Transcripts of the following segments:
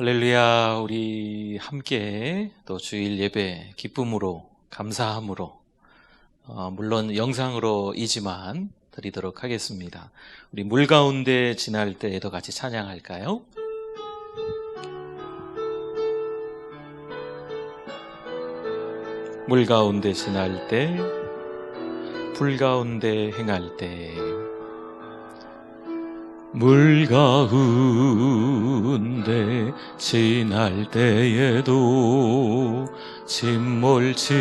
할렐루야. 우리 함께 또 주일 예배 기쁨으로 감사함으로 물론 영상으로이지만 드리도록 하겠습니다. 우리 물 가운데 지날 때에도 같이 찬양할까요? 물 가운데 지날 때, 불 가운데 행할 때, 물 가운데 지날 때에도 침몰치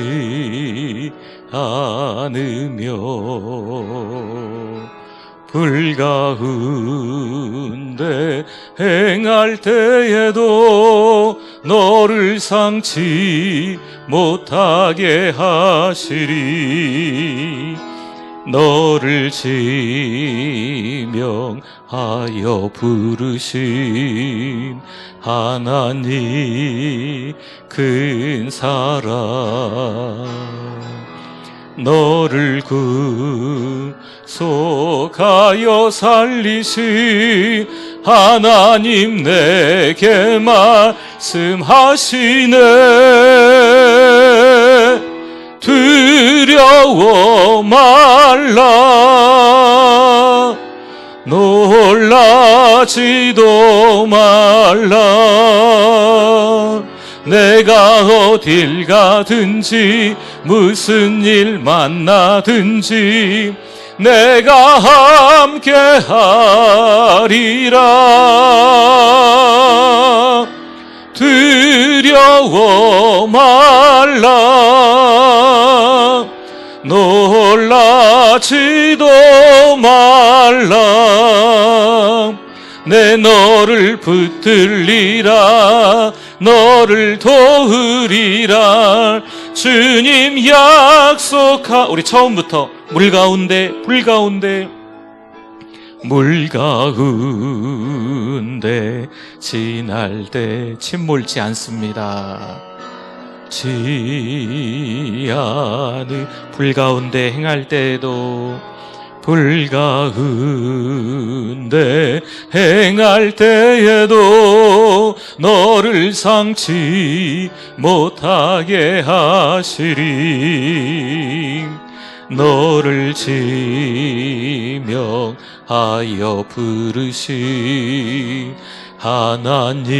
않으며, 불 가운데 행할 때에도 너를 상치 못하게 하시리. 너를 지명하여 부르신 하나님 큰 사랑, 너를 구속하여 살리신 하나님 내게 말씀하시네. 두려워 말라, 놀라지도 말라. 내가 어딜 가든지 무슨 일 만나든지 내가 함께 하리라. 두려워 말라, 놀라지도 말라. 내 너를 붙들리라, 너를 도우리라. 주님 우리 처음부터 물 가운데, 불 가운데, 물 가운데 지날 때 침몰치 않습니다. 불 가운데 행할 때에도, 불 가운데 행할 때에도 너를 상치 못하게 하시리. 너를 지명하여 부르신 하나님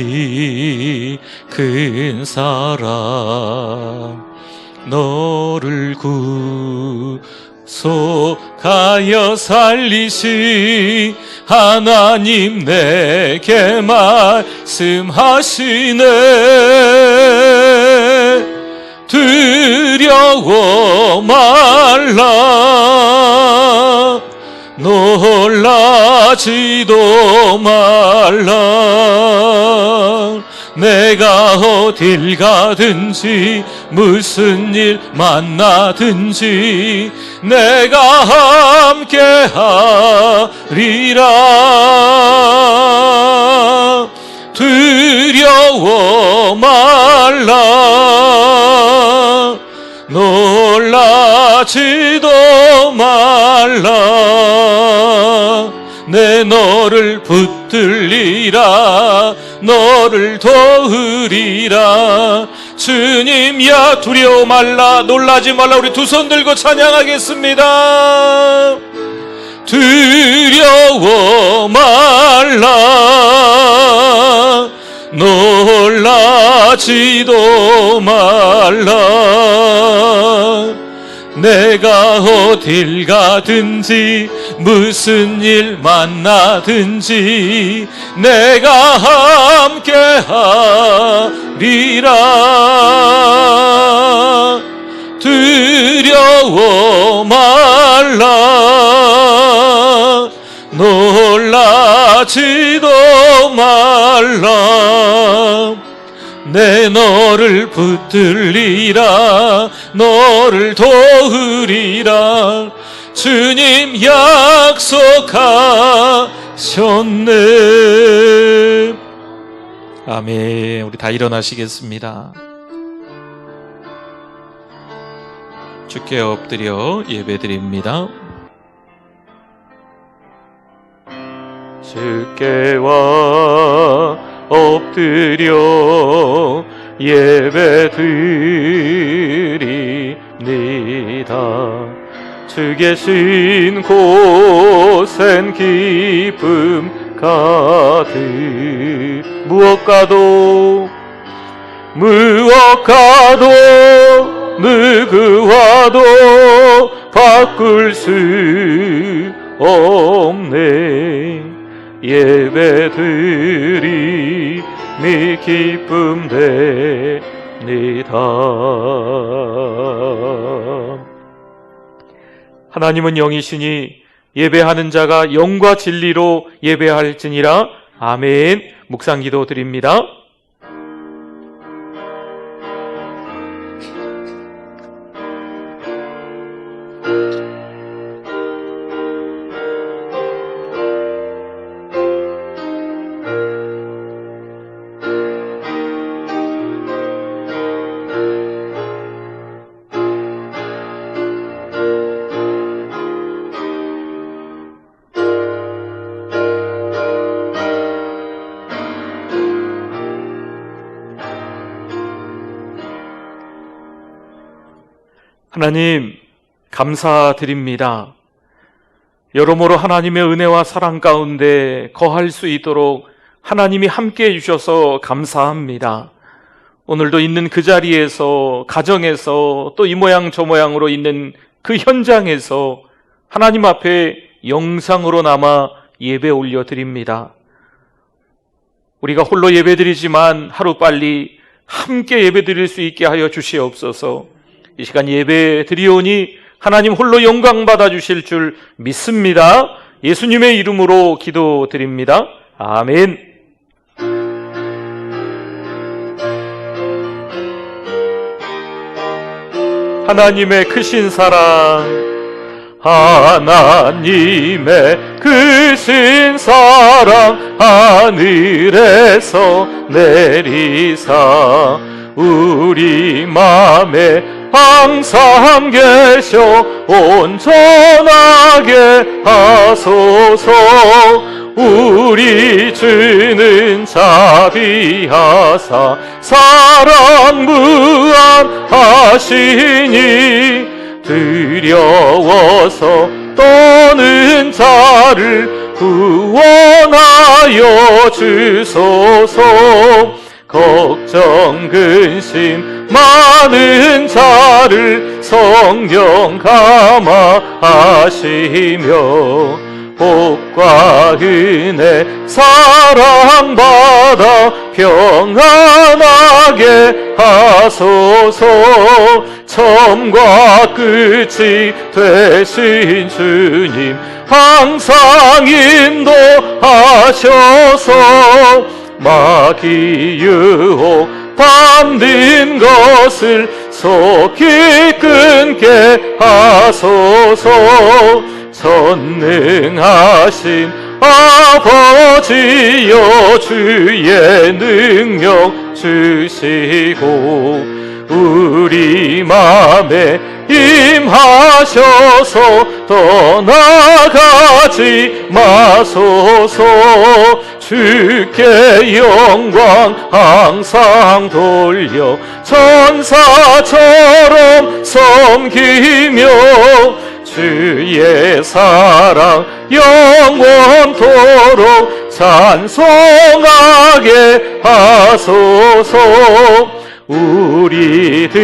큰 사랑, 너를 구속하여 살리신 하나님 내게 말씀하시네. 두려워 말라, 놀라지도 말라. 내가 어딜 가든지 무슨 일 만나든지 내가 함께 하리라. 두려워 말라, 놀라지도 말라. 내 너를 붙들리라, 너를 도우리라. 주님야 두려워 말라, 놀라지 말라. 우리 두 손 들고 찬양하겠습니다. 두려워 말라, 놀라지도 말라. 내가 어딜 가든지 무슨 일 만나든지 내가 함께 하리라. 두려워 말라, 놀라지도 말라. 내 너를 붙들리라, 너를 도우리라. 주님 약속하셨네. 아멘. 우리 다 일어나시겠습니다. 주께 엎드려 예배드립니다. 주께와 엎드려 예배드리니다. 주 계신 곳엔 기쁨 가득 무엇과도 누구와도 바꿀 수 없네. 예배드림이 기쁨 되니다. 하나님은 영이시니 예배하는 자가 영과 진리로 예배할지니라. 아멘. 묵상기도 드립니다. 하나님, 감사드립니다. 여러모로 하나님의 은혜와 사랑 가운데 거할 수 있도록 하나님이 함께해 주셔서 감사합니다. 오늘도 있는 그 자리에서, 가정에서, 또 이 모양 저 모양으로 있는 그 현장에서 하나님 앞에 영상으로 남아 예배 올려드립니다. 우리가 홀로 예배드리지만 하루빨리 함께 예배드릴 수 있게 하여 주시옵소서. 이 시간 예배 드리오니 하나님 홀로 영광 받아주실 줄 믿습니다. 예수님의 이름으로 기도드립니다. 아멘. 하나님의 크신 사랑, 하나님의 크신 사랑 하늘에서 내리사 우리 맘에 항상 계셔 온전하게 하소서. 우리 주는 자비하사 사랑 무한하시니 두려워서 떠는 자를 구원하여 주소서. 걱정 근심 많은 자를 성령 감화하시며 복과 은혜 사랑받아 평안하게 하소서. 처음과 끝이 되신 주님 항상 인도하셔서 마귀 유혹 받는 것을 속히 끊게 하소서. 전능하신 아버지여 주의 능력 주시고 우리 맘에 임하셔서 떠나가지 마소서. 주께 영광 항상 돌려 천사처럼 섬기며 주의 사랑 영원토록 찬송하게 하소서. 우리들이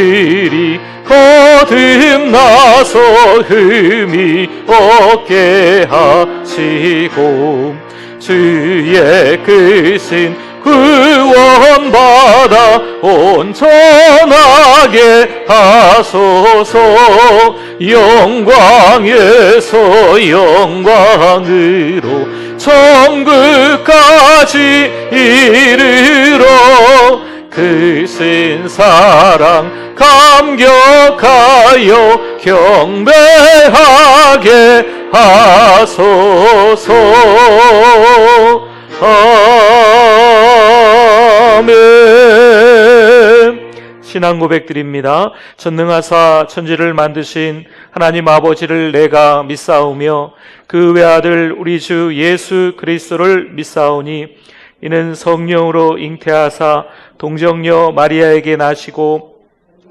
거듭나서 흠이 없게 하시고 주의 크신 구원받아 온전하게 하소서. 영광에서 영광으로 천국까지 이르러 크신 사랑 감격하여 경배하게 하소서. 아멘. 신앙 고백드립니다. 전능하사 천지를 만드신 하나님 아버지를 내가 믿사오며 그 외아들 우리 주 예수 그리스도를 믿사오니 이는 성령으로 잉태하사 동정녀 마리아에게 나시고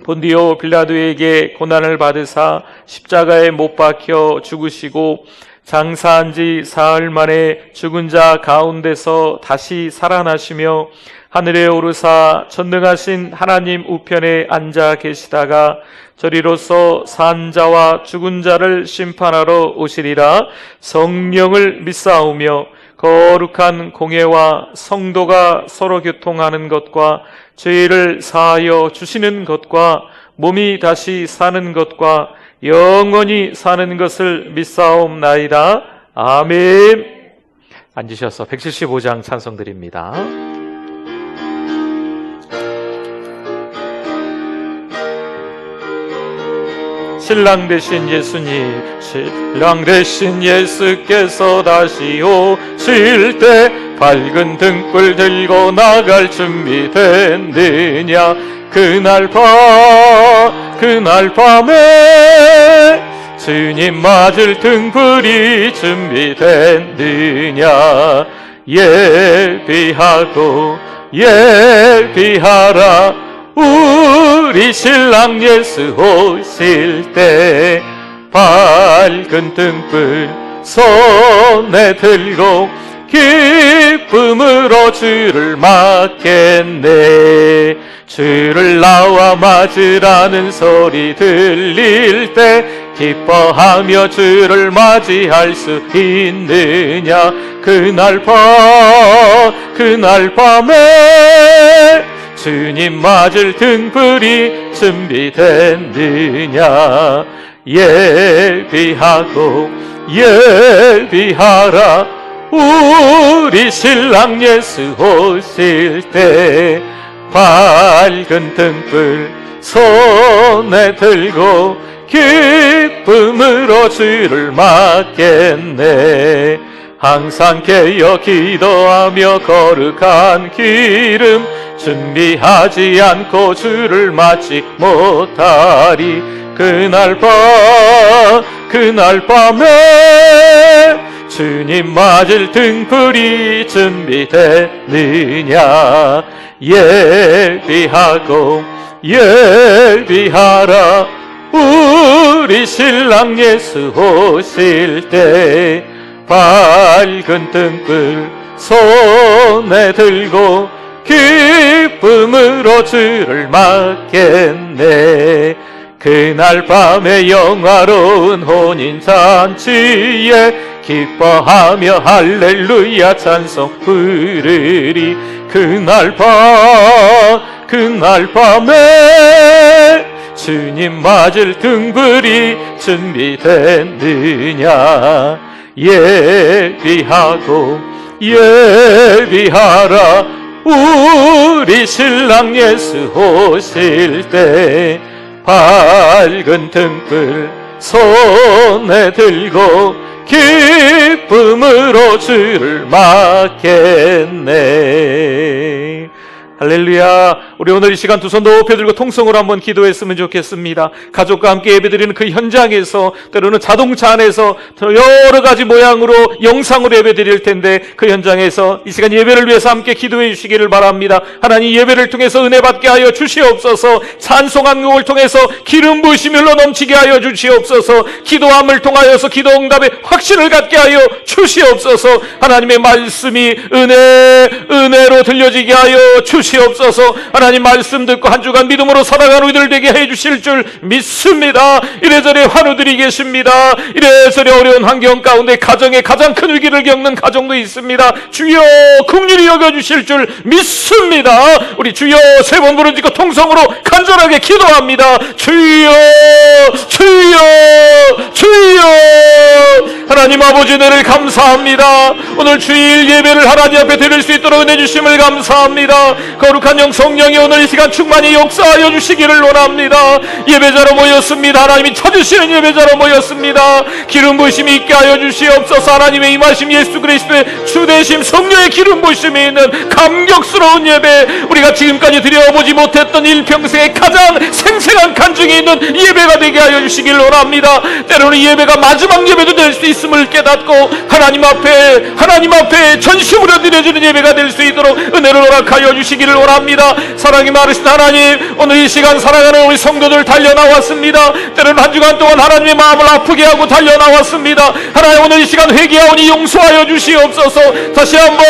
본디오 빌라도에게 고난을 받으사 십자가에 못 박혀 죽으시고 장사한 지 사흘 만에 죽은 자 가운데서 다시 살아나시며 하늘에 오르사 전능하신 하나님 우편에 앉아 계시다가 저리로서 산 자와 죽은 자를 심판하러 오시리라. 성령을 믿사오며 거룩한 공예와 성도가 서로 교통하는 것과 죄를 사하여 주시는 것과 몸이 다시 사는 것과 영원히 사는 것을 믿사옵나이다. 아멘. 앉으셔서 175장 찬송 드립니다. 신랑 되신 예수님, 신랑 되신 예수께서 다시 오실 때 밝은 등불 들고 나갈 준비 됐느냐. 그날 밤에 주님 맞을 등불이 준비됐느냐. 예비하라 우리 신랑 예수 오실 때 밝은 등불 손에 들고 기쁨으로 주를 맞겠네. 주를 나와 맞으라는 소리 들릴 때 기뻐하며 주를 맞이할 수 있느냐. 그날 밤에 주님 맞을 등불이 준비됐느냐. 예비하라 우리 신랑 예수 오실 때 밝은 등불 손에 들고 기쁨으로 주를 맞겠네. 항상 깨어 기도하며 거룩한 기름 준비하지 않고 주를 맞지 못하리. 그날 밤에 주님 맞을 등불이 준비됐느냐. 예비하라 우리 신랑 예수 오실 때 밝은 등불 손에 들고 기쁨으로 주를 맞겠네. 그날 밤에 영화로운 혼인잔치에 기뻐하며 할렐루야 찬송 부르리. 그날 밤에 주님 맞을 등불이 준비됐느냐. 예비하라 우리 신랑 예수 오실 때 밝은 등불 손에 들고 기쁨으로 주를 맞겠네. 할렐루야. 우리 오늘 이 시간 두 손 높여 들고 통성으로 한번 기도했으면 좋겠습니다. 가족과 함께 예배드리는 그 현장에서, 때로는 자동차 안에서 여러 가지 모양으로 영상으로 예배드릴 텐데, 그 현장에서 이 시간 예배를 위해서 함께 기도해 주시기를 바랍니다. 하나님, 예배를 통해서 은혜 받게 하여 주시옵소서. 찬송한 곡을 통해서 기름 부으심이 흘러 넘치게 하여 주시옵소서. 기도함을 통하여서 기도 응답의 확신을 갖게 하여 주시옵소서. 하나님의 말씀이 은혜로 들려지게 하여 주시옵소서. 하나님 말씀 듣고 한 주간 믿음으로 살아가는 우리들 되게 해주실 줄 믿습니다. 이래저래 환우들이 계십니다. 이래저래 어려운 환경 가운데 가정에 가장 큰 위기를 겪는 가정도 있습니다. 주여 긍휼히 여겨주실 줄 믿습니다. 우리 주여 세 번 부르짖고 통성으로 간절하게 기도합니다. 주여 하나님 아버지 은혜를 감사합니다. 오늘 주일 예배를 하나님 앞에 드릴 수 있도록 은혜 주심을 감사합니다. 거룩한 영 성령의 성령이 오늘 이 시간 충만히 역사하여 주시기를 원합니다. 예배자로 모였습니다. 하나님이 찾으시는 예배자로 모였습니다. 기름 부으심이 있게 하여 주시옵소서. 하나님의 임하심, 예수 그리스도의 주되심, 성령의 기름 부으심이 있는 감격스러운 예배, 우리가 지금까지 드려보지 못했던 일평생의 가장 생생한 간증이 있는 예배가 되게 하여 주시길 원합니다. 때로는 예배가 마지막 예배도 될 수 있음을 깨닫고 하나님 앞에 전심으로 드려지는 예배가 될 수 있도록 은혜를 허락하여 주시기를 원합니다. 사랑이 많으신 하나님, 오늘 이 시간 사랑하는 우리 성도들 달려나왔습니다. 때로는 한 주간 동안 하나님의 마음을 아프게 하고 달려나왔습니다. 하나님, 오늘 이 시간 회개하오니 용서하여 주시옵소서. 다시 한번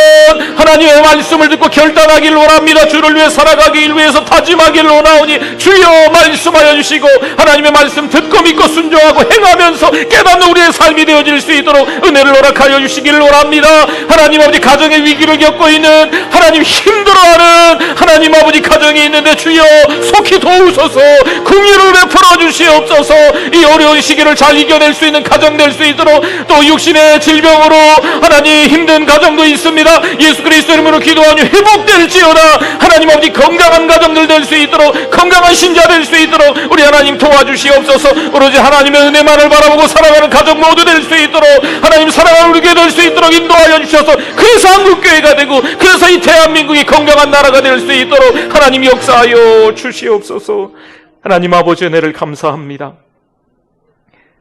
하나님의 말씀을 듣고 결단하기를 원합니다. 주를 위해 살아가기 위해서 다짐하기를 원하오니 주여 말씀하여 주시고, 하나님의 말씀 듣고 믿고 순종하고 행하면서 깨닫는 우리의 삶이 되어질 수 있도록 은혜를 허락하여 주시기를 원합니다. 하나님 아버지, 가정의 위기를 겪고 있는, 하나님 힘들어하는 하나님 아버지 가정이 있는데 주여 속히 도우소서. 긍휼을 베풀어 주시옵소서. 이 어려운 시기를 잘 이겨낼 수 있는 가정 될 수 있도록, 또 육신의 질병으로 하나님 힘든 가정도 있습니다. 예수 그리스도 이름으로 기도하니 회복될지어다. 하나님 아버지, 건강한 가정들 될 수 있도록, 건강한 신자 될 수 있도록 우리 하나님 도와주시옵소서. 오로지 하나님의 은혜만을 바라보고 살아가는 가정 모두 될 수 있도록, 하나님 사랑하는 우리 교회 될 수 있도록 인도하여 주셔서, 그래서 한국교회가 되고, 그래서 이 대한민국이 건강한 나라가 될 수 있도록 하나님 역사하여 주시옵소서. 하나님 아버지, 은혜를 감사합니다.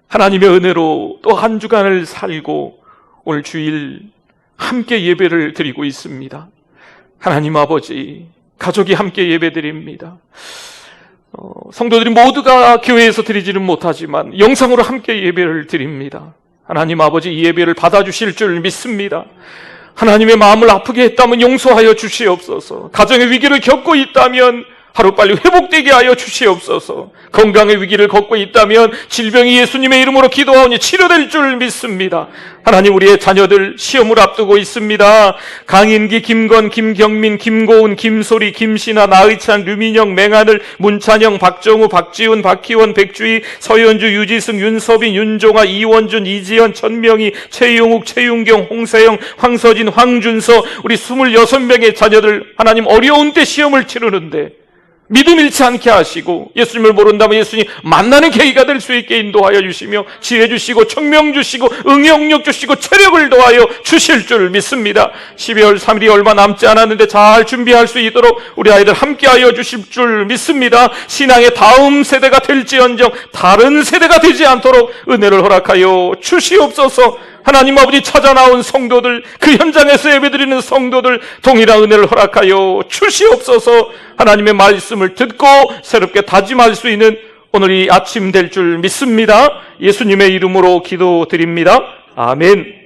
하나님의 은혜로 또 한 주간을 살고 오늘 주일 함께 예배를 드리고 있습니다. 하나님 아버지, 가족이 함께 예배드립니다. 성도들이 모두가 교회에서 드리지는 못하지만 영상으로 함께 예배를 드립니다. 하나님 아버지, 이 예배를 받아주실 줄 믿습니다. 하나님의 마음을 아프게 했다면 용서하여 주시옵소서. 가정의 위기를 겪고 있다면 하루빨리 회복되게 하여 주시옵소서. 건강의 위기를 겪고 있다면 질병이 예수님의 이름으로 기도하오니 치료될 줄 믿습니다. 하나님, 우리의 자녀들 시험을 앞두고 있습니다. 강인기, 김건, 김경민, 김고은, 김소리, 김신아, 나의찬, 류민영, 맹하늘, 문찬영, 박정우, 박지훈, 박희원, 백주희, 서현주, 유지승, 윤서빈, 윤종아, 이원준, 이지연, 천명희, 최용욱, 최윤경, 홍세영, 황서진, 황준서, 우리 26명의 자녀들, 하나님 어려운 때 시험을 치르는데 믿음 잃지 않게 하시고, 예수님을 모른다면 예수님 만나는 계기가 될 수 있게 인도하여 주시며 지혜 주시고 청명 주시고 응용력 주시고 체력을 더하여 주실 줄 믿습니다. 12월 3일이 얼마 남지 않았는데 잘 준비할 수 있도록 우리 아이들 함께하여 주실 줄 믿습니다. 신앙의 다음 세대가 될지언정 다른 세대가 되지 않도록 은혜를 허락하여 주시옵소서. 하나님 아버지, 찾아 나온 성도들, 그 현장에서 예배드리는 성도들 동일한 은혜를 허락하여 주시옵소서. 하나님의 말씀을 듣고 새롭게 다짐할 수 있는 오늘 이 아침 될 줄 믿습니다. 예수님의 이름으로 기도드립니다. 아멘.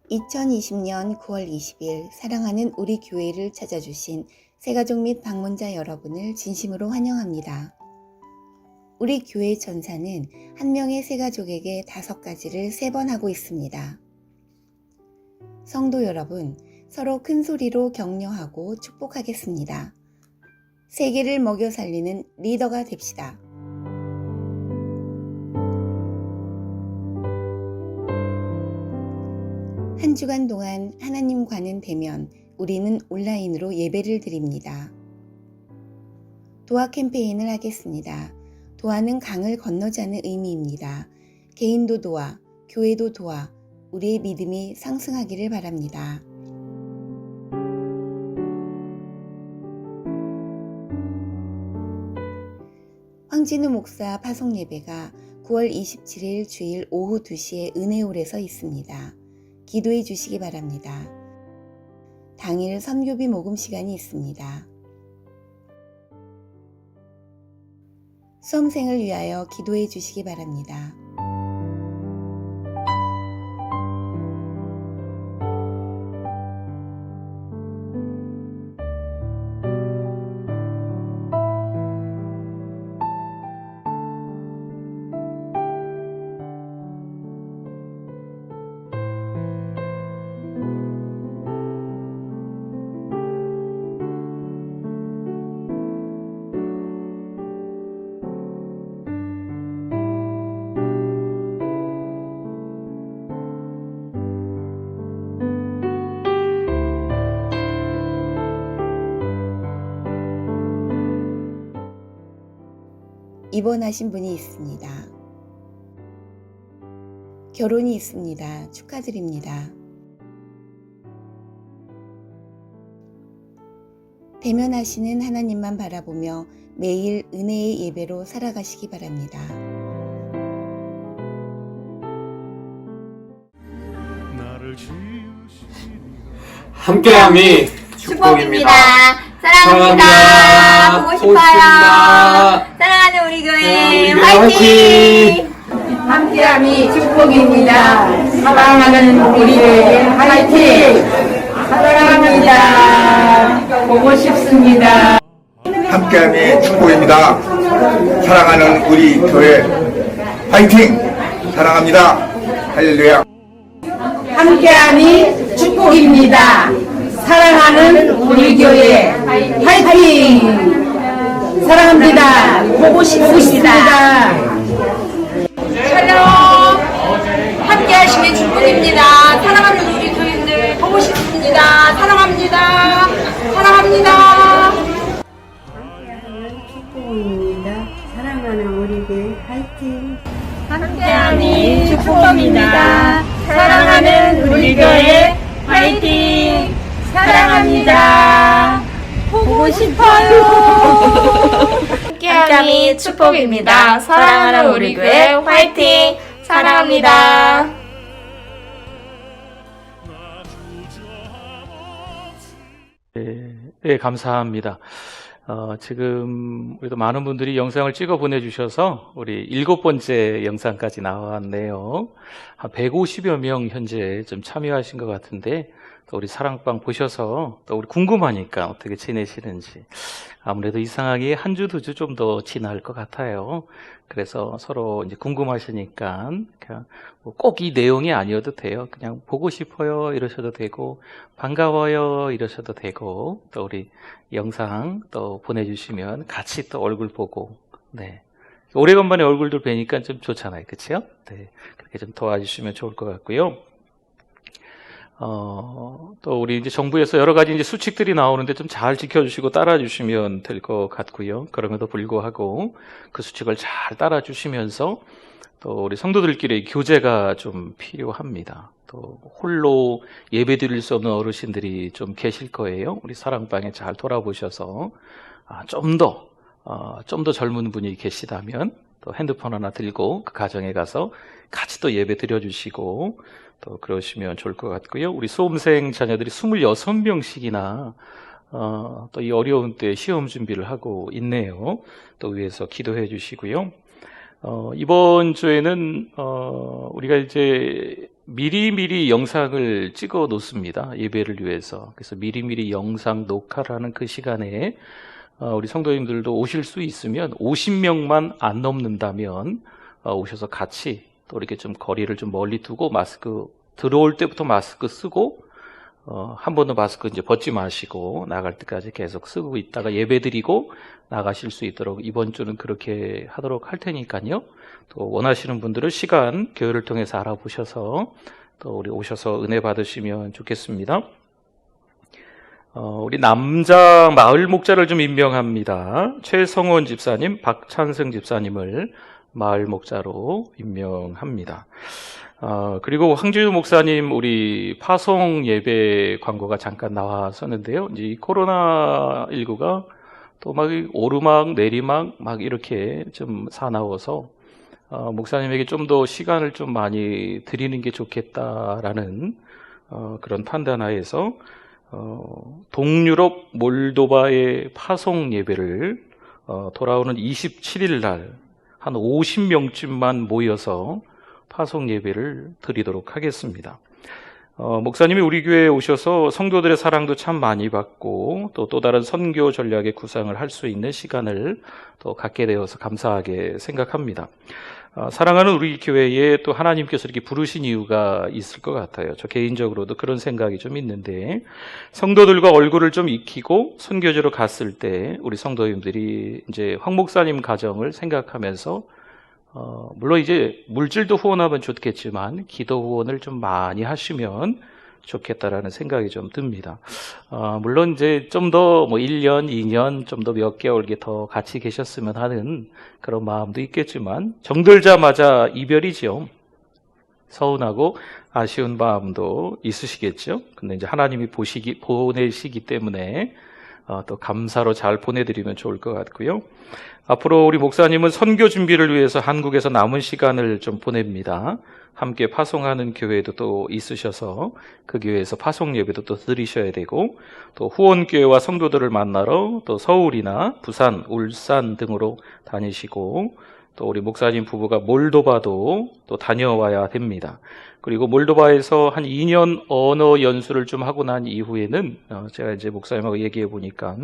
(2020년 9월 20일) 사랑하는 우리 교회를 찾아주신 새가족 및 방문자 여러분을 진심으로 환영합니다. 우리 교회 전사는 한 명의 새가족에게 5가지를 3번 하고 있습니다. 성도 여러분, 서로 큰 소리로 격려하고 축복하겠습니다. 세계를 먹여 살리는 리더가 됩시다. 한 주간 동안 하나님과는 대면, 우리는 온라인으로 예배를 드립니다. 도화 캠페인을 하겠습니다. 도화는 강을 건너자는 의미입니다. 개인도 도화, 교회도 도화, 우리의 믿음이 상승하기를 바랍니다. 황진우 목사 파송 예배가 9월 27일 주일 오후 2시에 은혜홀에서 있습니다. 기도해 주시기 바랍니다. 당일 선교비 모금 시간이 있습니다. 수험생을 위하여 기도해 주시기 바랍니다. 입원하신 분이 있습니다. 결혼이 있습니다. 축하드립니다. 대면하시는 하나님만 바라보며 매일 은혜의 예배로 살아가시기 바랍니다. 함께함이 축복입니다. 사랑합니다. 보고 싶어요. 싶습니다. 사랑하는 우리 교회 우리 교회 화이팅! 함께함이 축복입니다. 사랑하는 우리 교회 화이팅! 사랑합니다. 보고 싶습니다. 함께함이 축복입니다. 사랑하는 우리 교회 화이팅! 사랑합니다. 할렐루야. 함께함이 축복입니다. 사랑하는 우리 교회 화이팅! 사랑합니다. 보고 싶습니다. 샬롬! 함께 하시면 축복입니다. 사랑하는 우리 교인들 보고 싶습니다. 사랑합니다. 사랑합니다. 축복입니다. 사랑하는 우리 교회 화이팅! 함께함이 축복입니다. 사랑하는 우리 교회 화이팅! 사랑합니다. 보고 싶어요. 함께함이 축복입니다. 사랑하는 우리 교회 화이팅! 사랑합니다. 네, 감사합니다. 지금 우리도 많은 분들이 영상을 찍어 보내주셔서 우리 7번째 영상까지 나왔네요. 한 150여 명 현재 좀 참여하신 것 같은데, 또 우리 사랑방 보셔서 또 우리 궁금하니까 어떻게 지내시는지. 아무래도 이 상황이 한 주, 두 주 좀 더 지날 것 같아요. 그래서 서로 이제 궁금하시니까 그냥 꼭 이 내용이 아니어도 돼요. 그냥 보고 싶어요 이러셔도 되고, 반가워요 이러셔도 되고, 또 우리 영상 또 보내주시면 같이 또 얼굴 보고, 네. 오래간만에 얼굴들 뵈니까 좀 좋잖아요. 그치요? 네. 그렇게 좀 도와주시면 좋을 것 같고요. 또 우리 이제 정부에서 여러 가지 이제 수칙들이 나오는데 좀 잘 지켜주시고 따라주시면 될 것 같고요. 그럼에도 불구하고 그 수칙을 잘 따라주시면서 또 우리 성도들끼리 교제가 좀 필요합니다. 또 홀로 예배 드릴 수 없는 어르신들이 좀 계실 거예요. 우리 사랑방에 잘 돌아보셔서 좀 더 젊은 분이 계시다면 또 핸드폰 하나 들고 그 가정에 가서 같이 또 예배 드려주시고 또 그러시면 좋을 것 같고요. 우리 수험생 자녀들이 26명씩이나 또 이 어려운 때 시험 준비를 하고 있네요. 또 위해서 기도해 주시고요. 이번 주에는 우리가 이제 미리미리 영상을 찍어 놓습니다. 예배를 위해서. 그래서 미리미리 영상 녹화라는 그 시간에 우리 성도님들도 오실 수 있으면 50명만 안 넘는다면 오셔서 같이 또 이렇게 좀 거리를 좀 멀리 두고 마스크 들어올 때부터 마스크 쓰고 한 번도 마스크 이제 벗지 마시고 나갈 때까지 계속 쓰고 있다가 예배 드리고 나가실 수 있도록 이번 주는 그렇게 하도록 할 테니까요. 또 원하시는 분들은 시간 교회를 통해서 알아보셔서 또 우리 오셔서 은혜 받으시면 좋겠습니다. 우리 남자 마을 목자를 좀 임명합니다. 최성원 집사님, 박찬승 집사님을 마을 목자로 임명합니다. 그리고 황지우 목사님 우리 파송 예배 광고가 잠깐 나왔었는데요. 이제 이 코로나19가 또 막 오르막 내리막 막 이렇게 좀 사나워서 목사님에게 좀 더 시간을 좀 많이 드리는 게 좋겠다라는 그런 판단하에서 동유럽 몰도바의 파송 예배를 돌아오는 27일 날 한 50명쯤만 모여서 파송 예배를 드리도록 하겠습니다. 목사님이 우리 교회에 오셔서 성도들의 사랑도 참 많이 받고 또 다른 선교 전략의 구상을 할 수 있는 시간을 또 갖게 되어서 감사하게 생각합니다. 사랑하는 우리 교회에 또 하나님께서 이렇게 부르신 이유가 있을 것 같아요. 저 개인적으로도 그런 생각이 좀 있는데, 성도들과 얼굴을 좀 익히고 선교지로 갔을 때 우리 성도님들이 이제 황 목사님 가정을 생각하면서 물론 이제 물질도 후원하면 좋겠지만 기도 후원을 좀 많이 하시면 좋겠다라는 생각이 좀 듭니다. 물론 이제 좀 더 1년, 2년, 좀 더 몇 개월 더 같이 계셨으면 하는 그런 마음도 있겠지만 정들자마자 이별이죠. 서운하고 아쉬운 마음도 있으시겠죠. 근데 이제 하나님이 보내시기 때문에 또 감사로 잘 보내드리면 좋을 것 같고요. 앞으로 우리 목사님은 선교 준비를 위해서 한국에서 남은 시간을 좀 보냅니다. 함께 파송하는 교회도 또 있으셔서 그 교회에서 파송 예배도 또 드리셔야 되고, 또 후원교회와 성도들을 만나러 또 서울이나 부산, 울산 등으로 다니시고, 또 우리 목사님 부부가 몰도바도 또 다녀와야 됩니다. 그리고 몰도바에서 한 2년 언어 연수를 좀 하고 난 이후에는 제가 이제 목사님하고 얘기해 보니까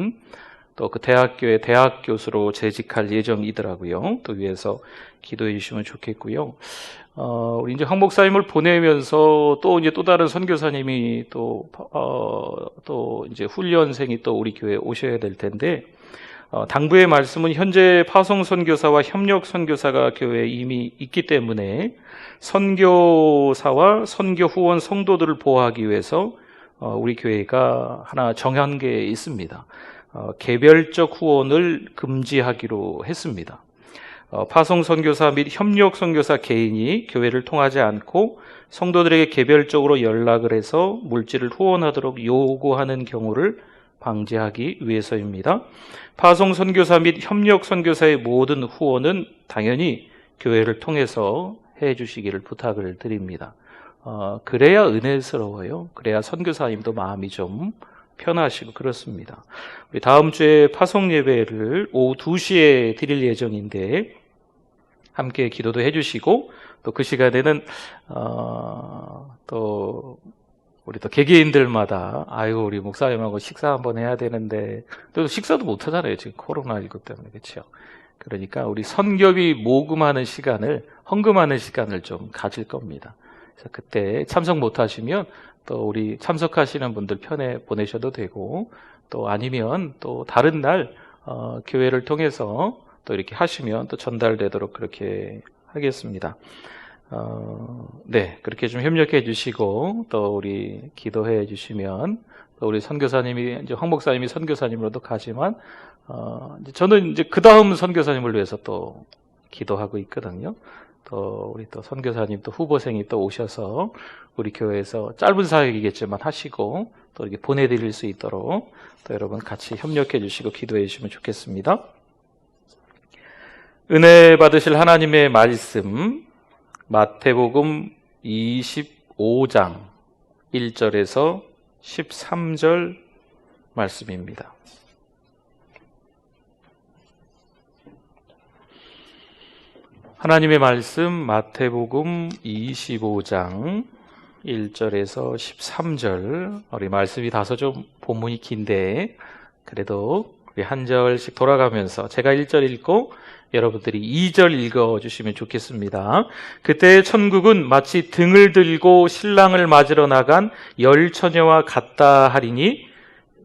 또 그 대학교에 대학 교수로 재직할 예정이더라고요. 또 위해서 기도해 주시면 좋겠고요. 우리 이제 황 목사님을 보내면서 또 이제 또 다른 선교사님이 또 이제 훈련생이 또 우리 교회에 오셔야 될 텐데, 당부의 말씀은 현재 파송 선교사와 협력 선교사가 교회에 이미 있기 때문에 선교사와 선교 후원 성도들을 보호하기 위해서 우리 교회가 하나 정한 게 있습니다. 개별적 후원을 금지하기로 했습니다. 파송 선교사 및 협력 선교사 개인이 교회를 통하지 않고 성도들에게 개별적으로 연락을 해서 물질을 후원하도록 요구하는 경우를 방지하기 위해서입니다. 파송 선교사 및 협력 선교사의 모든 후원은 당연히 교회를 통해서 해 주시기를 부탁을 드립니다. 그래야 은혜스러워요. 그래야 선교사님도 마음이 좀 편하시고 그렇습니다. 우리 다음 주에 파송 예배를 오후 2시에 드릴 예정인데 함께 기도도 해주시고, 또 그 시간에는 또 우리 또 개개인들마다 아이고 우리 목사님하고 식사 한번 해야 되는데 또 식사도 못 하잖아요. 지금 코로나19 때문에. 그렇죠. 그러니까 우리 선교비 모금하는 시간을, 헌금하는 시간을 좀 가질 겁니다. 그래서 그때 참석 못 하시면 또 우리 참석하시는 분들 편에 보내셔도 되고, 또 아니면 또 다른 날 교회를 통해서 또 이렇게 하시면 또 전달되도록 그렇게 하겠습니다. 네, 그렇게 좀 협력해 주시고 또 우리 기도해 주시면, 또 우리 선교사님이 이제 황 목사님이 선교사님으로도 가지만 이제 저는 이제 그 다음 선교사님을 위해서 또 기도하고 있거든요. 또 우리 또 선교사님 또 후보생이 또 오셔서 우리 교회에서 짧은 사역이겠지만 하시고 또 이렇게 보내드릴 수 있도록 또 여러분 같이 협력해 주시고 기도해 주시면 좋겠습니다. 은혜 받으실 하나님의 말씀, 마태복음 25장 1절에서 13절 말씀입니다. 하나님의 말씀 마태복음 25장 1절에서 13절, 우리 말씀이 다소 좀 본문이 긴데 그래도 우리 한 절씩 돌아가면서 제가 1절 읽고 여러분들이 2절 읽어주시면 좋겠습니다. 그때 천국은 마치 등을 들고 신랑을 맞으러 나간 10처녀와 같다 하리니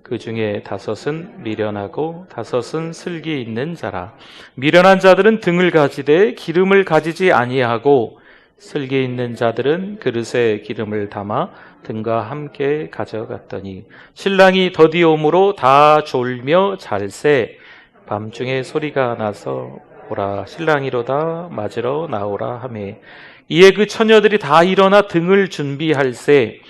그 중에 5은 미련하고 5은 슬기 있는 자라. 미련한 자들은 등을 가지되 기름을 가지지 아니하고 슬기 있는 자들은 그릇에 기름을 담아 등과 함께 가져갔더니 신랑이 더디오므로 다 졸며 잘새 밤중에 소리가 나서 오라 신랑이로다 맞으러 나오라 하매 이에 그 처녀들이 다 일어나 등을 준비할새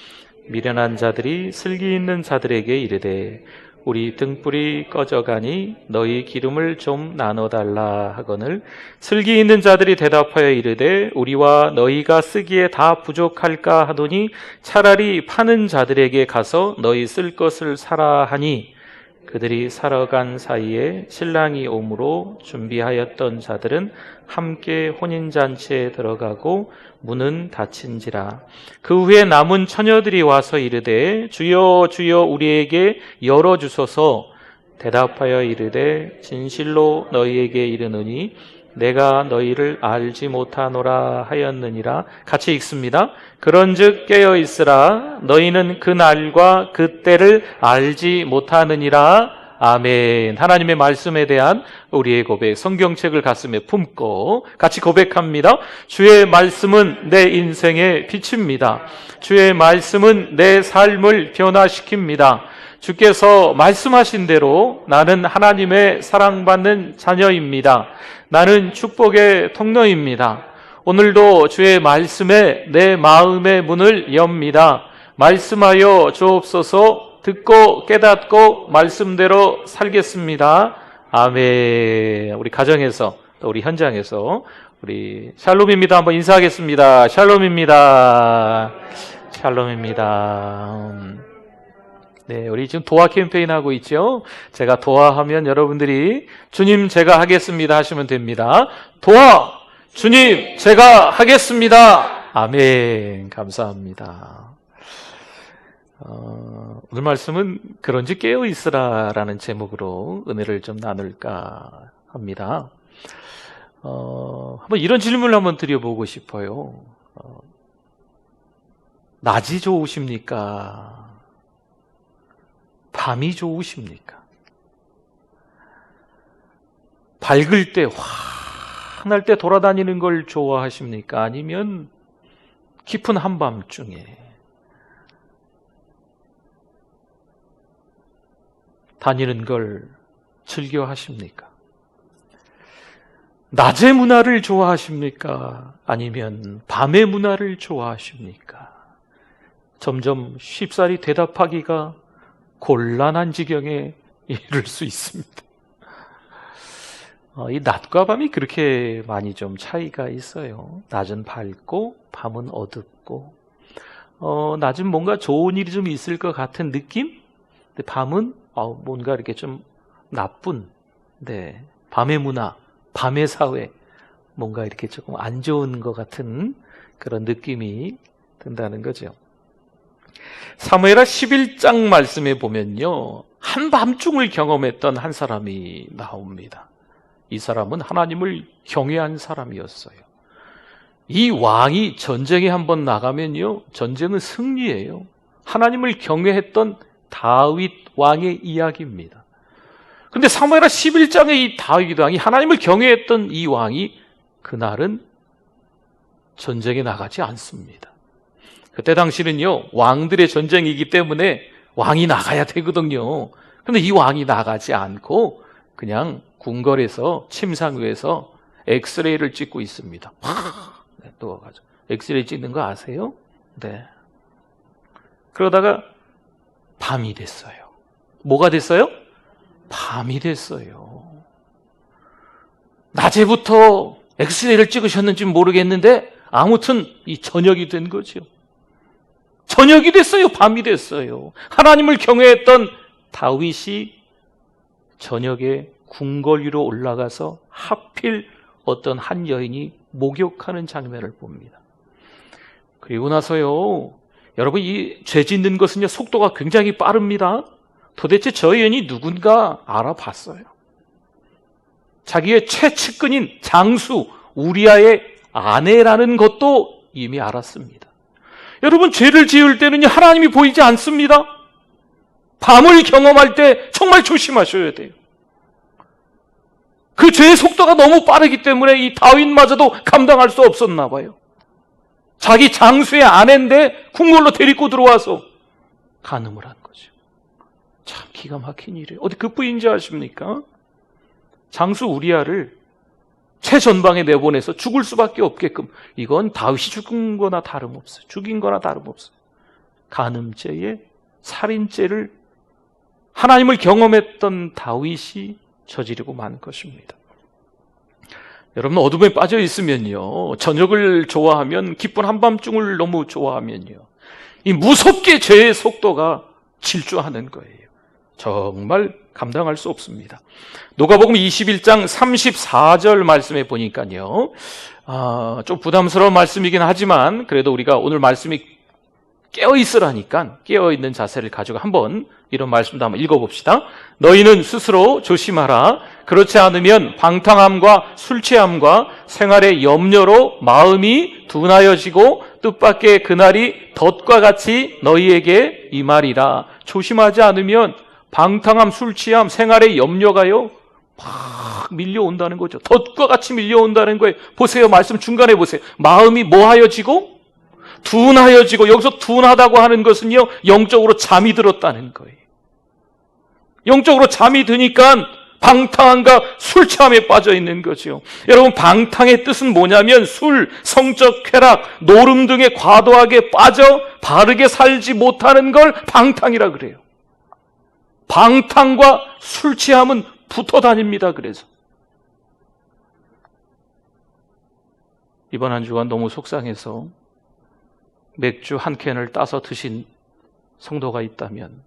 미련한 자들이 슬기 있는 자들에게 이르되 우리 등불이 꺼져가니 너희 기름을 좀 나눠달라 하거늘 슬기 있는 자들이 대답하여 이르되 우리와 너희가 쓰기에 다 부족할까 하더니 차라리 파는 자들에게 가서 너희 쓸 것을 사라 하니 그들이 사러 간 사이에 신랑이 오므로 준비하였던 자들은 함께 혼인잔치에 들어가고 문은 닫힌지라. 그 후에 남은 처녀들이 와서 이르되 주여 주여 우리에게 열어주소서. 대답하여 이르되 진실로 너희에게 이르노니 내가 너희를 알지 못하노라 하였느니라. 같이 읽습니다. 그런즉 깨어있으라. 너희는 그 날과 그 때를 알지 못하느니라. 아멘. 하나님의 말씀에 대한 우리의 고백, 성경책을 가슴에 품고 같이 고백합니다. 주의 말씀은 내 인생의 빛입니다. 주의 말씀은 내 삶을 변화시킵니다. 주께서 말씀하신 대로 나는 하나님의 사랑받는 자녀입니다. 나는 축복의 통로입니다. 오늘도 주의 말씀에 내 마음의 문을 엽니다. 말씀하여 주옵소서. 듣고 깨닫고 말씀대로 살겠습니다. 아멘. 우리 가정에서 또 우리 현장에서 우리 샬롬입니다. 한번 인사하겠습니다. 샬롬입니다. 샬롬입니다. 네, 우리 지금 도화 캠페인 하고 있죠? 제가 도화하면 여러분들이 주님 제가 하겠습니다 하시면 됩니다. 도화! 주님 제가 하겠습니다. 아멘. 감사합니다. 오늘 말씀은 그런지 깨어있으라 라는 제목으로 은혜를 좀 나눌까 합니다. 한번 이런 질문을 한번 드려보고 싶어요. 낮이 좋으십니까? 밤이 좋으십니까? 밝을 때, 환할 때 돌아다니는 걸 좋아하십니까? 아니면 깊은 한밤중에 다니는 걸 즐겨 하십니까? 낮의 문화를 좋아하십니까? 아니면 밤의 문화를 좋아하십니까? 점점 쉽사리 대답하기가 곤란한 지경에 이를 수 있습니다. 이 낮과 밤이 그렇게 많이 좀 차이가 있어요. 낮은 밝고 밤은 어둡고, 낮은 뭔가 좋은 일이 좀 있을 것 같은 느낌? 근데 밤은 뭔가 이렇게 좀 나쁜, 네, 밤의 문화, 밤의 사회, 뭔가 이렇게 조금 안 좋은 것 같은 그런 느낌이 든다는 거죠. 사무엘하 11장 말씀에 보면요, 한밤중을 경험했던 한 사람이 나옵니다. 이 사람은 하나님을 경외한 사람이었어요. 이 왕이 전쟁에 한번 나가면요, 전쟁은 승리예요. 하나님을 경외했던 다윗 왕의 이야기입니다. 그런데 사무엘하 11장의 이 다윗 왕이 하나님을 경외했던 이 왕이 그날은 전쟁에 나가지 않습니다. 그때 당시는요, 왕들의 전쟁이기 때문에 왕이 나가야 되거든요. 그런데 이 왕이 나가지 않고 그냥 궁궐에서 침상 위에서 엑스레이를 찍고 있습니다. 네, 또 가죠. 엑스레이 찍는 거 아세요? 네. 그러다가 밤이 됐어요. 뭐가 됐어요? 밤이 됐어요. 낮에부터 엑스레이를 찍으셨는지 모르겠는데 아무튼 이 저녁이 된 거죠. 저녁이 됐어요. 밤이 됐어요. 하나님을 경외했던 다윗이 저녁에 궁궐 위로 올라가서 하필 어떤 한 여인이 목욕하는 장면을 봅니다. 그리고 나서요, 여러분, 이 죄 짓는 것은요, 속도가 굉장히 빠릅니다. 도대체 저 여인이 누군가 알아봤어요. 자기의 최측근인 장수 우리아의 아내라는 것도 이미 알았습니다. 여러분, 죄를 지을 때는요, 하나님이 보이지 않습니다. 밤을 경험할 때 정말 조심하셔야 돼요. 그 죄의 속도가 너무 빠르기 때문에 이 다윗마저도 감당할 수 없었나 봐요. 자기 장수의 아내인데 궁궐로 데리고 들어와서 간음을 한 거죠. 참 기가 막힌 일이에요. 어디 그 뿌인지 아십니까? 장수 우리아를 최전방에 내보내서 죽을 수밖에 없게끔, 이건 다윗이 죽은 거나 다름없어요. 죽인 거나 다름없어요. 간음죄에 살인죄를 하나님을 경험했던 다윗이 저지르고 만 것입니다. 여러분, 어둠에 빠져 있으면요, 저녁을 좋아하면, 기쁜 한밤중을 너무 좋아하면요, 이 무섭게 죄의 속도가 질주하는 거예요. 정말 감당할 수 없습니다. 누가복음 21장 34절 말씀에 보니까요, 좀 부담스러운 말씀이긴 하지만 그래도 우리가 오늘 말씀이 깨어있으라니까 깨어있는 자세를 가지고 한번 이런 말씀도 한번 읽어봅시다. 너희는 스스로 조심하라. 그렇지 않으면 방탕함과 술취함과 생활의 염려로 마음이 둔하여지고 뜻밖의 그날이 덫과 같이 너희에게 임하리라. 조심하지 않으면 방탕함, 술 취함, 생활의 염려가요 막 밀려온다는 거죠. 덫과 같이 밀려온다는 거예요. 보세요. 말씀 중간에 보세요. 마음이 뭐하여지고? 둔하여지고. 여기서 둔하다고 하는 것은요, 영적으로 잠이 들었다는 거예요. 영적으로 잠이 드니까 방탕함과 술 취함에 빠져 있는 거죠. 여러분, 방탕의 뜻은 뭐냐면 술, 성적 쾌락, 노름 등에 과도하게 빠져 바르게 살지 못하는 걸 방탕이라 그래요. 방탕과 술 취함은 붙어 다닙니다. 그래서 이번 한 주간 너무 속상해서 맥주 한 캔을 따서 드신 성도가 있다면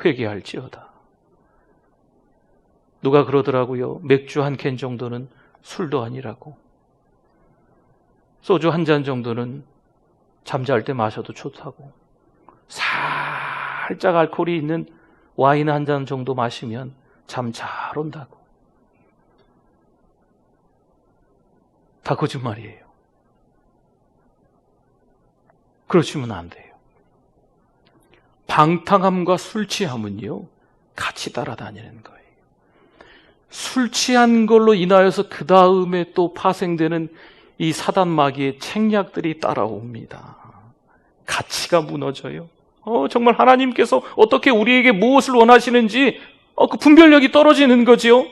회개할지어다. 누가 그러더라고요. 맥주 한 캔 정도는 술도 아니라고. 소주 한 잔 정도는 잠잘 때 마셔도 좋다고. 살짝 알코올이 있는 와인 한 잔 정도 마시면 잠 잘 온다고. 다 거짓말이에요. 그러시면 안 돼요. 방탕함과 술 취함은요, 같이 따라다니는 거예요. 술 취한 걸로 인하여서 그 다음에 또 파생되는 이 사단 마귀의 책략들이 따라옵니다. 가치가 무너져요. 정말 하나님께서 어떻게 우리에게 무엇을 원하시는지 그 분별력이 떨어지는 거지요.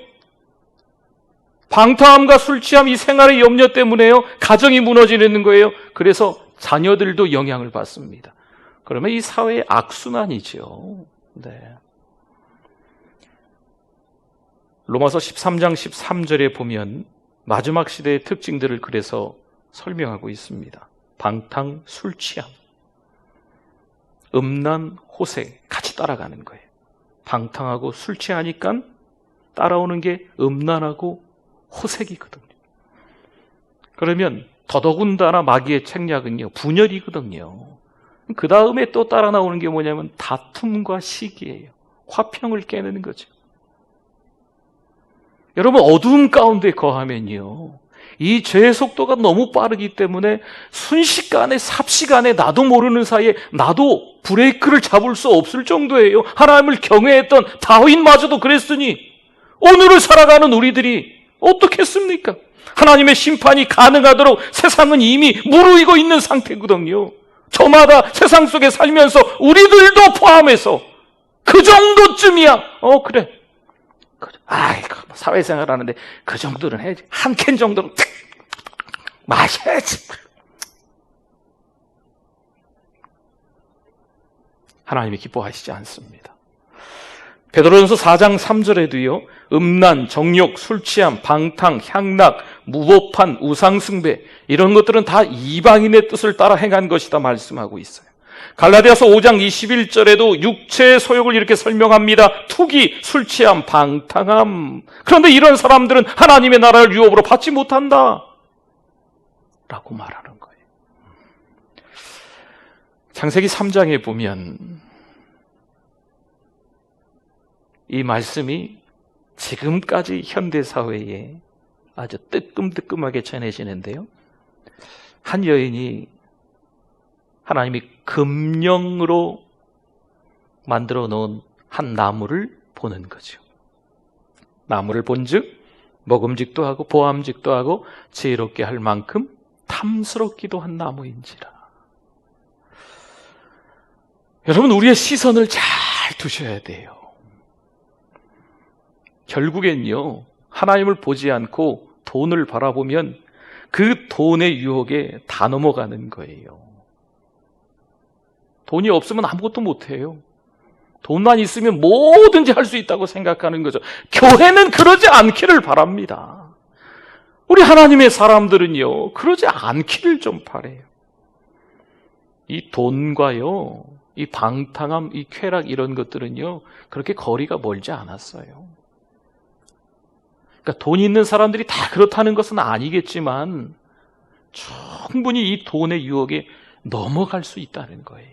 방탕함과 술 취함, 이 생활의 염려 때문에요, 가정이 무너지는 거예요. 그래서 자녀들도 영향을 받습니다. 그러면 이 사회의 악순환이죠. 네. 로마서 13장 13절에 보면 마지막 시대의 특징들을 그래서 설명하고 있습니다. 방탕, 술 취함, 음란, 호색 같이 따라가는 거예요. 방탕하고 술 취하니까 따라오는 게 음란하고 호색이거든요. 그러면 더더군다나 마귀의 책략은요, 분열이거든요. 그 다음에 또 따라 나오는 게 뭐냐면 다툼과 시기예요. 화평을 깨는 거죠. 여러분, 어두움 가운데 거하면요, 이 죄의 속도가 너무 빠르기 때문에 순식간에, 삽시간에 나도 모르는 사이에 나도 브레이크를 잡을 수 없을 정도예요. 하나님을 경외했던 다윗마저도 그랬으니 오늘을 살아가는 우리들이 어떻겠습니까? 하나님의 심판이 가능하도록 세상은 이미 무르익어 있는 상태거든요. 저마다 세상 속에 살면서 우리들도 포함해서 그 정도쯤이야. 그래. 아이고, 사회생활 하는데 그 정도는 해야지. 한 캔 정도는 마셔야지. 하나님이 기뻐하시지 않습니다. 베드로전서 4장 3절에도요, 음란, 정욕, 술취함, 방탕, 향락, 무법한, 우상숭배, 이런 것들은 다 이방인의 뜻을 따라 행한 것이다 말씀하고 있어요. 갈라디아서 5장 21절에도 육체의 소욕을 이렇게 설명합니다. 투기, 술취함, 방탕함. 그런데 이런 사람들은 하나님의 나라를 유업으로 받지 못한다 라고 말하는 거예요. 창세기 3장에 보면 이 말씀이 지금까지 현대사회에 아주 뜨끔뜨끔하게 전해지는데요, 한 여인이 하나님이 금령으로 만들어 놓은 한 나무를 보는 거죠. 나무를 본즉 먹음직도 하고 보암직도 하고 지혜롭게 할 만큼 탐스럽기도 한 나무인지라. 여러분, 우리의 시선을 잘 두셔야 돼요. 결국엔요, 하나님을 보지 않고 돈을 바라보면 그 돈의 유혹에 다 넘어가는 거예요. 돈이 없으면 아무것도 못해요. 돈만 있으면 뭐든지 할 수 있다고 생각하는 거죠. 교회는 그러지 않기를 바랍니다. 우리 하나님의 사람들은요, 그러지 않기를 좀 바라요. 이 돈과요, 이 방탕함, 이 쾌락, 이런 것들은요, 그렇게 거리가 멀지 않았어요. 그러니까 돈 있는 사람들이 다 그렇다는 것은 아니겠지만 충분히 이 돈의 유혹에 넘어갈 수 있다는 거예요.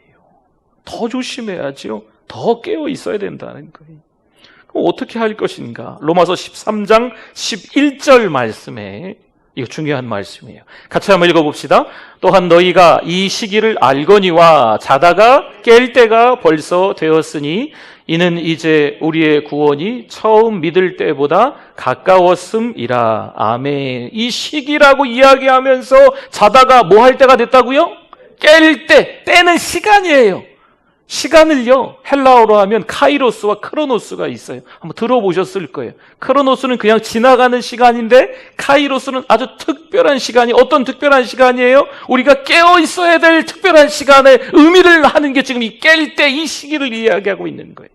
더 조심해야죠. 더 깨어 있어야 된다는 거예요. 그럼 어떻게 할 것인가? 로마서 13장 11절 말씀에 이거 중요한 말씀이에요. 같이 한번 읽어봅시다. 또한 너희가 이 시기를 알거니와 자다가 깰 때가 벌써 되었으니 이는 이제 우리의 구원이 처음 믿을 때보다 가까웠음이라. 아멘. 이 시기라고 이야기하면서 자다가 뭐 할 때가 됐다고요? 깰 때, 때는 시간이에요. 시간을요, 헬라어로 하면 카이로스와 크로노스가 있어요. 한번 들어보셨을 거예요. 크로노스는 그냥 지나가는 시간인데 카이로스는 아주 특별한 시간이, 어떤 특별한 시간이에요? 우리가 깨어 있어야 될 특별한 시간에 의미를 하는 게 지금 이 깰 때 이 시기를 이야기하고 있는 거예요.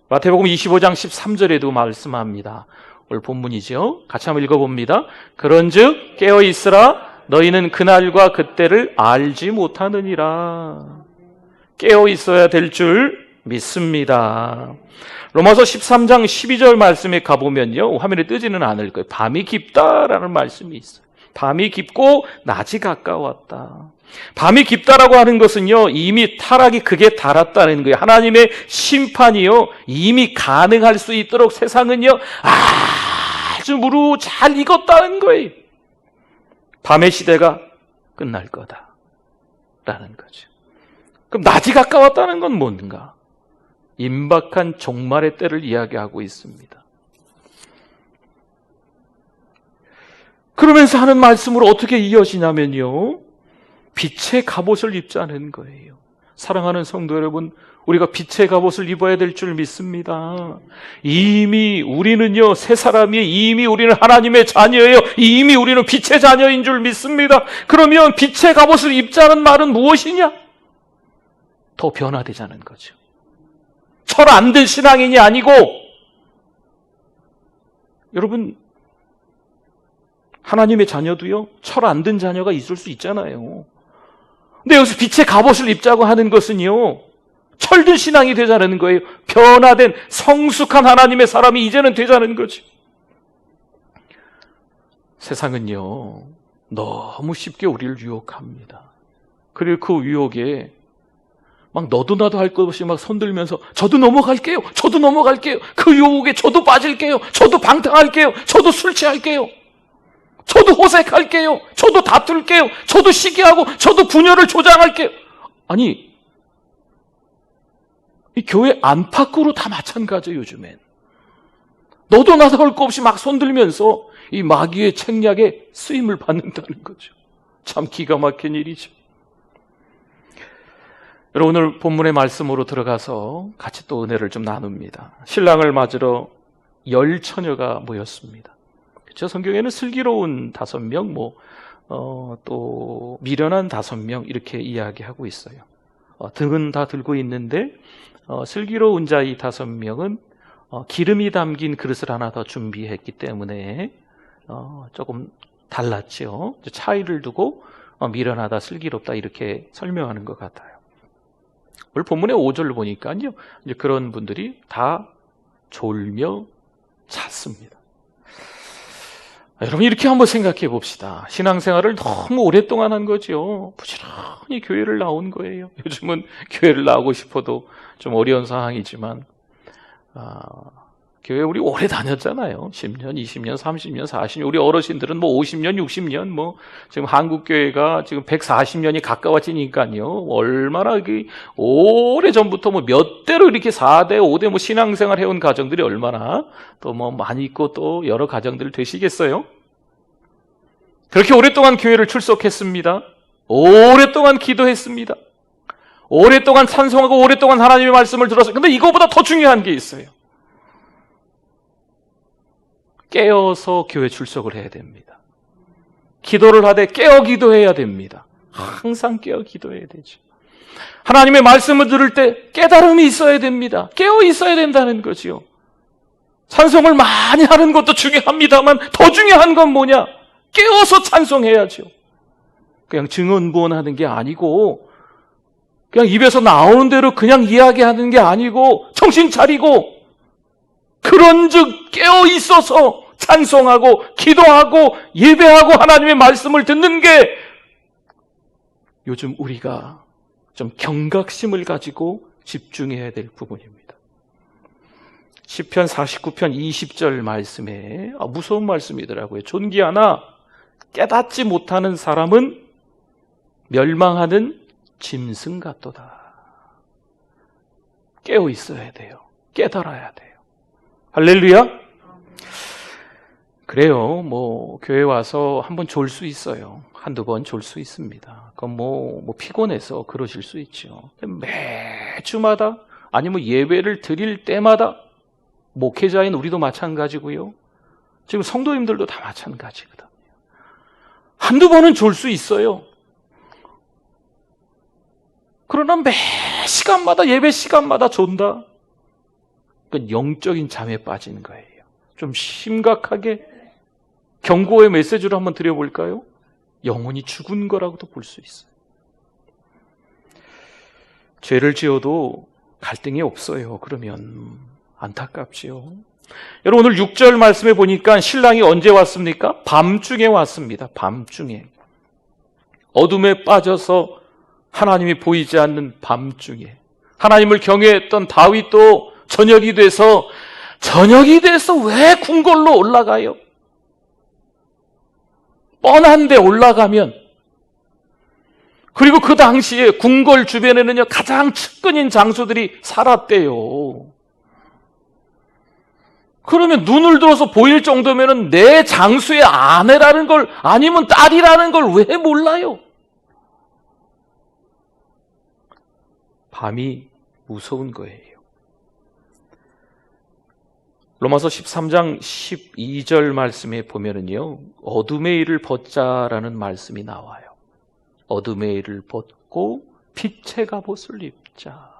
마태복음 25장 13절에도 말씀합니다. 오늘 본문이죠. 같이 한번 읽어봅니다. 그런즉 깨어 있으라. 너희는 그날과 그때를 알지 못하느니라. 깨어 있어야 될 줄 믿습니다. 로마서 13장 12절 말씀에 가보면요, 화면에 뜨지는 않을 거예요. 밤이 깊다라는 말씀이 있어요. 밤이 깊고 낮이 가까웠다. 밤이 깊다라고 하는 것은요, 이미 타락이 극에 달았다는 거예요. 하나님의 심판이요, 이미 가능할 수 있도록 세상은요, 아주 무르 잘 익었다는 거예요. 밤의 시대가 끝날 거다라는 거죠. 그럼 낮이 가까웠다는 건 뭔가? 임박한 종말의 때를 이야기하고 있습니다. 그러면서 하는 말씀으로 어떻게 이어지냐면요, 빛의 갑옷을 입자는 거예요. 사랑하는 성도 여러분, 우리가 빛의 갑옷을 입어야 될 줄 믿습니다. 이미 우리는요, 새 사람이, 이미 우리는 하나님의 자녀예요. 이미 우리는 빛의 자녀인 줄 믿습니다. 그러면 빛의 갑옷을 입자는 말은 무엇이냐? 더 변화되자는 거죠. 철 안 든 신앙인이 아니고, 여러분, 하나님의 자녀도요, 철 안 든 자녀가 있을 수 있잖아요. 근데 여기서 빛의 갑옷을 입자고 하는 것은요, 철든 신앙이 되자는 거예요. 변화된 성숙한 하나님의 사람이 이제는 되자는 거죠. 세상은요, 너무 쉽게 우리를 유혹합니다. 그리고 그 유혹에 막 너도 나도 할 것 없이 막 손들면서 저도 넘어갈게요. 저도 넘어갈게요. 그 유혹에 저도 빠질게요. 저도 방탕할게요. 저도 술 취할게요. 저도 호색할게요. 저도 다툴게요. 저도 시기하고 저도 분열을 조장할게요. 아니, 이 교회 안팎으로 다 마찬가지예요, 요즘엔. 너도 나도 할 거 없이 막 손들면서 이 마귀의 책략에 쓰임을 받는다는 거죠. 참 기가 막힌 일이죠. 여러분, 오늘 본문의 말씀으로 들어가서 같이 또 은혜를 좀 나눕니다. 신랑을 맞으러 10처녀가 모였습니다. 그렇죠? 성경에는 슬기로운 5명, 또 미련한 5명 이렇게 이야기하고 있어요. 등은 다 들고 있는데 슬기로운 자 이 5명은 기름이 담긴 그릇을 하나 더 준비했기 때문에 조금 달랐죠. 차이를 두고 미련하다, 슬기롭다 이렇게 설명하는 것 같아요. 오늘 본문의 5절을 보니까요, 이제 그런 분들이 다 졸며 잤습니다. 여러분, 이렇게 한번 생각해 봅시다. 신앙생활을 너무 오랫동안 한 거죠. 부지런히 교회를 나온 거예요. 요즘은 교회를 나오고 싶어도 좀 어려운 상황이지만, 교회 우리 오래 다녔잖아요. 10년, 20년, 30년, 40년. 우리 어르신들은 50년, 60년, 지금 한국교회가 지금 140년이 가까워지니까요. 얼마나 오래 전부터 몇 대로 이렇게 4대, 5대 신앙생활 해온 가정들이 얼마나 또 많이 있고 또 여러 가정들 되시겠어요? 그렇게 오랫동안 교회를 출석했습니다. 오랫동안 기도했습니다. 오랫동안 찬송하고 오랫동안 하나님의 말씀을 들었어요. 근데 이거보다 더 중요한 게 있어요. 깨어서 교회 출석을 해야 됩니다. 기도를 하되 깨어 기도해야 됩니다. 항상 깨어 기도해야 되죠. 하나님의 말씀을 들을 때 깨달음이 있어야 됩니다. 깨어 있어야 된다는 거죠. 찬송을 많이 하는 것도 중요합니다만 더 중요한 건 뭐냐? 깨어서 찬송해야죠. 그냥 증언부언하는 게 아니고, 그냥 입에서 나오는 대로 그냥 이야기하는 게 아니고, 정신 차리고 그런즉 깨어 있어서 찬송하고 기도하고 예배하고 하나님의 말씀을 듣는 게 요즘 우리가 좀 경각심을 가지고 집중해야 될 부분입니다. 시편 49편 20절 말씀에 무서운 말씀이더라고요. 존귀하나 깨닫지 못하는 사람은 멸망하는 짐승 같도다. 깨어 있어야 돼요. 깨달아야 돼요. 할렐루야. 그래요. 교회 와서 한번 졸 수 있어요. 한두 번 졸 수 있습니다. 그건 피곤해서 그러실 수 있죠. 매주마다 아니면 예배를 드릴 때마다 목회자인 우리도 마찬가지고요. 지금 성도님들도 다 마찬가지거든요. 한두 번은 졸 수 있어요. 그러나 매 시간마다 예배 시간마다 존다. 그건 영적인 잠에 빠지는 거예요. 좀 심각하게 경고의 메시지를 한번 드려볼까요? 영혼이 죽은 거라고도 볼 수 있어요. 죄를 지어도 갈등이 없어요. 그러면 안타깝지요. 여러분 오늘 6절 말씀에 보니까 신랑이 언제 왔습니까? 밤중에 왔습니다. 밤중에. 어둠에 빠져서 하나님이 보이지 않는 밤중에. 하나님을 경외했던 다윗도 저녁이 돼서 왜 궁궐로 올라가요? 뻔한데 올라가면, 그리고 그 당시에 궁궐 주변에는요 가장 측근인 장수들이 살았대요. 그러면 눈을 들어서 보일 정도면은 내 장수의 아내라는 걸, 아니면 딸이라는 걸 왜 몰라요? 밤이 무서운 거예요. 로마서 13장 12절 말씀에 보면은요, 어둠의 일을 벗자라는 말씀이 나와요. 어둠의 일을 벗고 빛의 갑옷을 입자.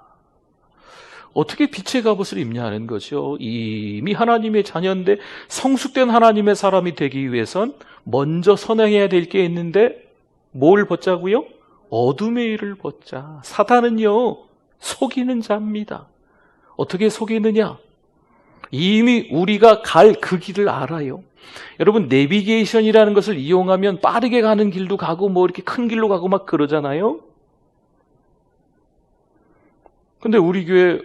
어떻게 빛의 갑옷을 입냐는 거죠. 이미 하나님의 자녀인데 성숙된 하나님의 사람이 되기 위해선 먼저 선행해야 될 게 있는데 뭘 벗자고요? 어둠의 일을 벗자. 사단은요, 속이는 자입니다. 어떻게 속이느냐? 이미 우리가 갈 그 길을 알아요. 여러분, 내비게이션이라는 것을 이용하면 빠르게 가는 길도 가고 이렇게 큰 길로 가고 막 그러잖아요. 근데 우리 교회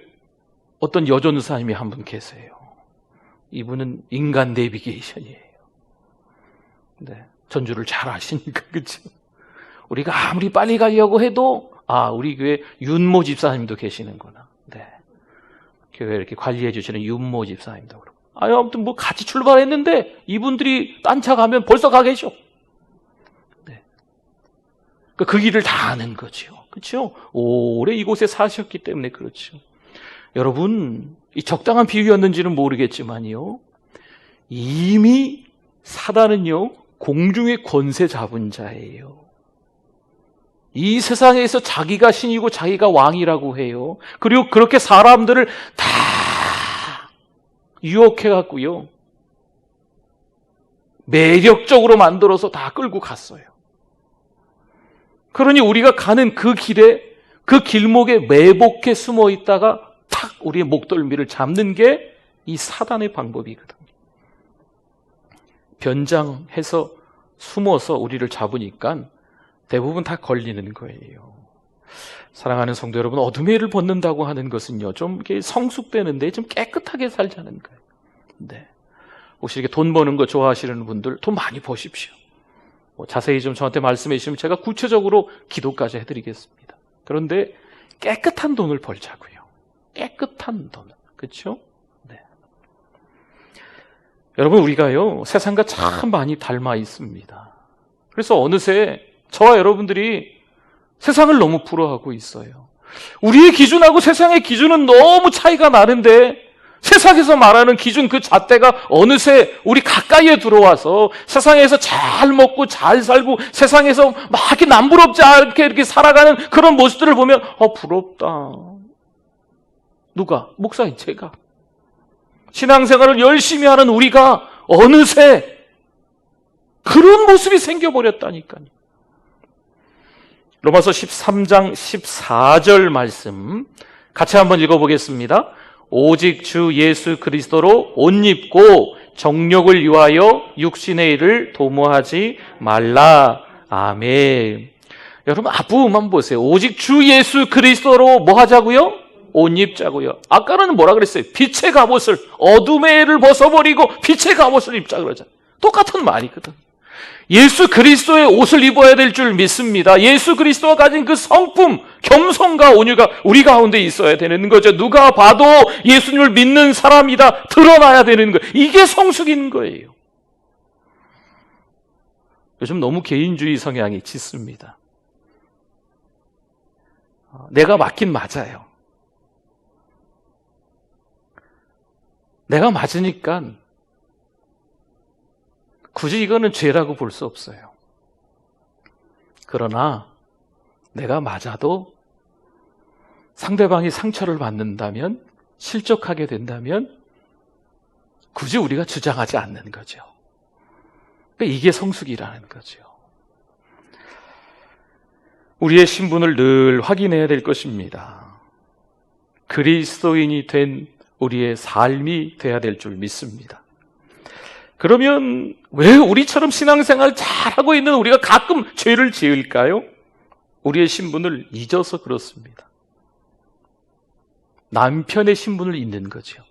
어떤 여전사님이 한 분 계세요. 이분은 인간 내비게이션이에요. 네, 전주를 잘 아시니까, 그렇죠? 우리가 아무리 빨리 가려고 해도 우리 교회 윤모 집사님도 계시는구나. 네. 교회 이렇게 관리해 주시는 윤모 집사님도 그렇고. 아무튼 같이 출발했는데 이분들이 딴 차 가면 벌써 가 계셔. 네. 그 길을 다 아는 거죠. 그렇죠? 오래 이곳에 사셨기 때문에 그렇죠. 여러분, 이 적당한 비유였는지는 모르겠지만요, 이미 사단은요 공중의 권세 잡은 자예요. 이 세상에서 자기가 신이고 자기가 왕이라고 해요. 그리고 그렇게 사람들을 다 유혹해갖고요, 매력적으로 만들어서 다 끌고 갔어요. 그러니 우리가 가는 그 길에, 그 길목에 매복해 숨어 있다가 탁 우리의 목덜미를 잡는 게 이 사단의 방법이거든요. 변장해서 숨어서 우리를 잡으니까 대부분 다 걸리는 거예요. 사랑하는 성도 여러분, 어둠의 일을 벗는다고 하는 것은요, 좀 이렇게 성숙되는데 좀 깨끗하게 살자는 거예요. 네. 혹시 이렇게 돈 버는 거 좋아하시는 분들, 돈 많이 버십시오. 자세히 좀 저한테 말씀해 주시면 제가 구체적으로 기도까지 해드리겠습니다. 그런데 깨끗한 돈을 벌자고요. 깨끗한 돈. 그렇죠? 네. 여러분, 우리가요 세상과 참 많이 닮아 있습니다. 그래서 어느새 저와 여러분들이 세상을 너무 부러워하고 있어요. 우리의 기준하고 세상의 기준은 너무 차이가 나는데, 세상에서 말하는 기준 그 잣대가 어느새 우리 가까이에 들어와서 세상에서 잘 먹고 잘 살고 세상에서 막 이렇게 남부럽지 않게 이렇게 살아가는 그런 모습들을 보면 부럽다. 누가? 목사인 제가. 신앙생활을 열심히 하는 우리가 어느새 그런 모습이 생겨버렸다니까요. 로마서 13장 14절 말씀 같이 한번 읽어보겠습니다. 오직 주 예수 그리스도로 옷 입고 정욕을 위하여 육신의 일을 도모하지 말라. 아멘. 여러분, 앞부분만 보세요. 오직 주 예수 그리스도로 뭐 하자고요? 옷 입자고요. 아까는 뭐라 그랬어요? 빛의 갑옷을, 어둠의 애를 벗어버리고 빛의 갑옷을 입자 그러잖아요. 똑같은 말이거든. 예수 그리스도의 옷을 입어야 될 줄 믿습니다. 예수 그리스도가 가진 그 성품, 겸손과 온유가 우리 가운데 있어야 되는 거죠. 누가 봐도 예수님을 믿는 사람이다 드러나야 되는 거예요. 이게 성숙인 거예요. 요즘 너무 개인주의 성향이 짙습니다. 내가 맞긴 맞아요. 내가 맞으니까 굳이 이거는 죄라고 볼 수 없어요. 그러나 내가 맞아도 상대방이 상처를 받는다면, 실족하게 된다면 굳이 우리가 주장하지 않는 거죠. 이게 성숙이라는 거죠. 우리의 신분을 늘 확인해야 될 것입니다. 그리스도인이 된 우리의 삶이 돼야 될 줄 믿습니다. 그러면 왜 우리처럼 신앙생활 잘하고 있는 우리가 가끔 죄를 지을까요? 우리의 신분을 잊어서 그렇습니다. 남편의 신분을 잊는 거죠.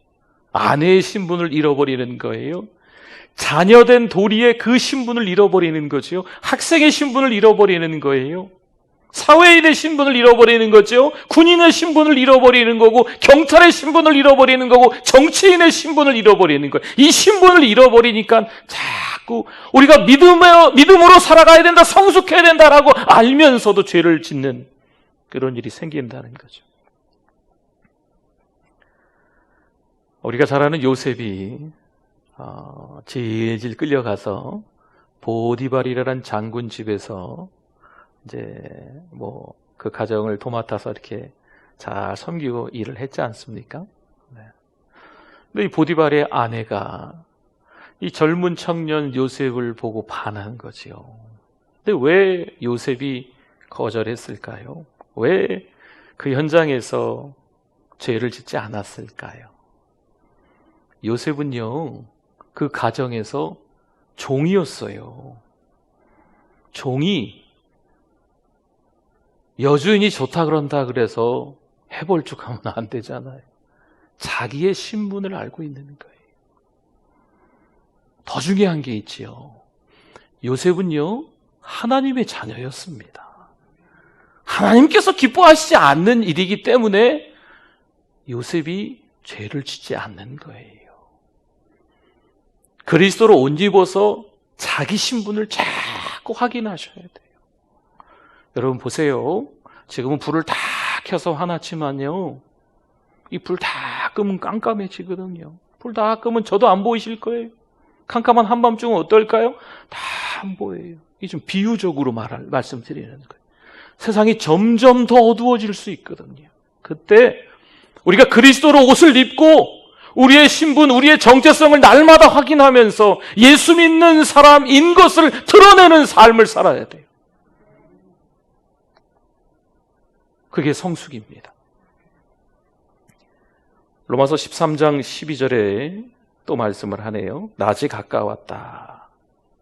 아내의 신분을 잃어버리는 거예요. 자녀된 도리의 그 신분을 잃어버리는 거죠. 학생의 신분을 잃어버리는 거예요. 사회인의 신분을 잃어버리는 거죠. 군인의 신분을 잃어버리는 거고, 경찰의 신분을 잃어버리는 거고, 정치인의 신분을 잃어버리는 거예요. 이 신분을 잃어버리니까 자꾸 우리가 믿음으로 살아가야 된다, 성숙해야 된다라고 알면서도 죄를 짓는 그런 일이 생긴다는 거죠. 우리가 잘 아는 요셉이 질질 끌려가서 보디발이라는 장군 집에서 이제 그 가정을 도맡아서 이렇게 잘 섬기고 일을 했지 않습니까? 네. 근데 이 보디발의 아내가 이 젊은 청년 요셉을 보고 반한 거지요. 근데 왜 요셉이 거절했을까요? 왜 그 현장에서 죄를 짓지 않았을까요? 요셉은요, 그 가정에서 종이었어요. 종이 여주인이 좋다 그런다 그래서 해볼죽하면 안 되잖아요. 자기의 신분을 알고 있는 거예요. 더 중요한 게 있지요. 요셉은요, 하나님의 자녀였습니다. 하나님께서 기뻐하시지 않는 일이기 때문에 요셉이 죄를 짓지 않는 거예요. 그리스도로 옷 입어서 자기 신분을 자꾸 확인하셔야 돼요. 여러분 보세요. 지금은 불을 다 켜서 화났지만요, 이 불 다 끄면 깜깜해지거든요. 불 다 끄면 저도 안 보이실 거예요. 캄캄한 한밤중은 어떨까요? 다 안 보여요. 이게 좀 비유적으로 말씀드리는 거예요. 세상이 점점 더 어두워질 수 있거든요. 그때 우리가 그리스도로 옷을 입고 우리의 신분, 우리의 정체성을 날마다 확인하면서 예수 믿는 사람인 것을 드러내는 삶을 살아야 돼요. 그게 성숙입니다. 로마서 13장 12절에 또 말씀을 하네요. 낮이 가까웠다.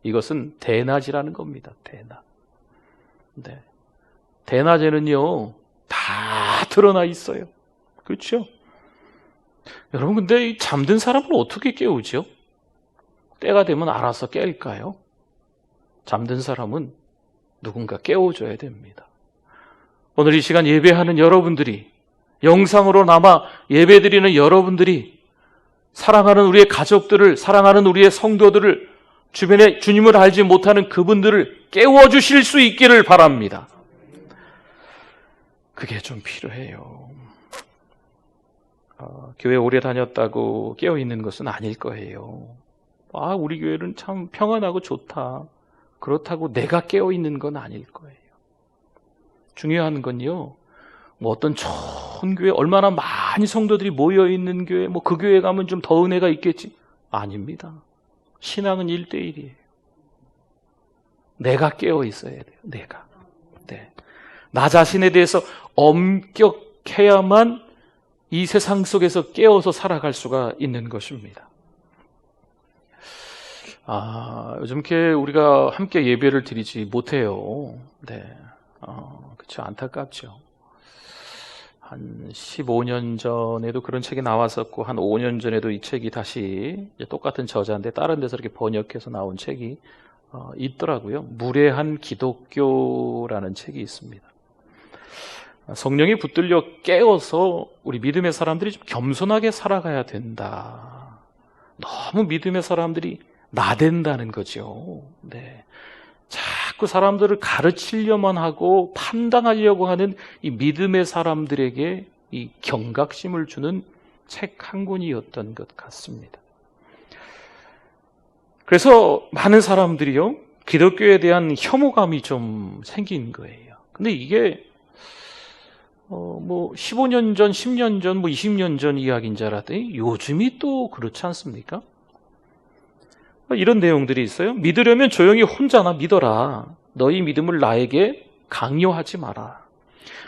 이것은 대낮이라는 겁니다. 대낮. 네. 대낮에는요, 다 드러나 있어요. 그렇죠? 여러분, 근데 이 잠든 사람을 어떻게 깨우죠? 때가 되면 알아서 깰까요? 잠든 사람은 누군가 깨워줘야 됩니다. 오늘 이 시간 예배하는 여러분들이, 영상으로 남아 예배드리는 여러분들이 사랑하는 우리의 가족들을, 사랑하는 우리의 성도들을, 주변에 주님을 알지 못하는 그분들을 깨워주실 수 있기를 바랍니다. 그게 좀 필요해요. 교회 오래 다녔다고 깨어있는 것은 아닐 거예요. 우리 교회는 참 평안하고 좋다. 그렇다고 내가 깨어있는 건 아닐 거예요. 중요한 건요, 어떤 좋은 교회, 얼마나 많이 성도들이 모여있는 교회, 그 교회 가면 좀 더 은혜가 있겠지. 아닙니다. 신앙은 1:1이에요. 내가 깨어있어야 돼요. 내가. 네. 나 자신에 대해서 엄격해야만 이 세상 속에서 깨어서 살아갈 수가 있는 것입니다. 요즘 이렇게 우리가 함께 예배를 드리지 못해요. 네. 그렇죠. 안타깝죠. 한 15년 전에도 그런 책이 나왔었고 한 5년 전에도 이 책이 다시 똑같은 저자인데 다른 데서 이렇게 번역해서 나온 책이 있더라고요. 무례한 기독교라는 책이 있습니다. 성령이 붙들려 깨어서 우리 믿음의 사람들이 좀 겸손하게 살아가야 된다. 너무 믿음의 사람들이 나댄다는 거죠. 네. 자꾸 사람들을 가르치려만 하고 판단하려고 하는 이 믿음의 사람들에게 이 경각심을 주는 책 한 권이었던 것 같습니다. 그래서 많은 사람들이요, 기독교에 대한 혐오감이 좀 생긴 거예요. 근데 이게 15년 전, 10년 전, 20년 전 이야기인 줄 알았더니 요즘이 또 그렇지 않습니까? 이런 내용들이 있어요. 믿으려면 조용히 혼자나 믿어라. 너희 믿음을 나에게 강요하지 마라.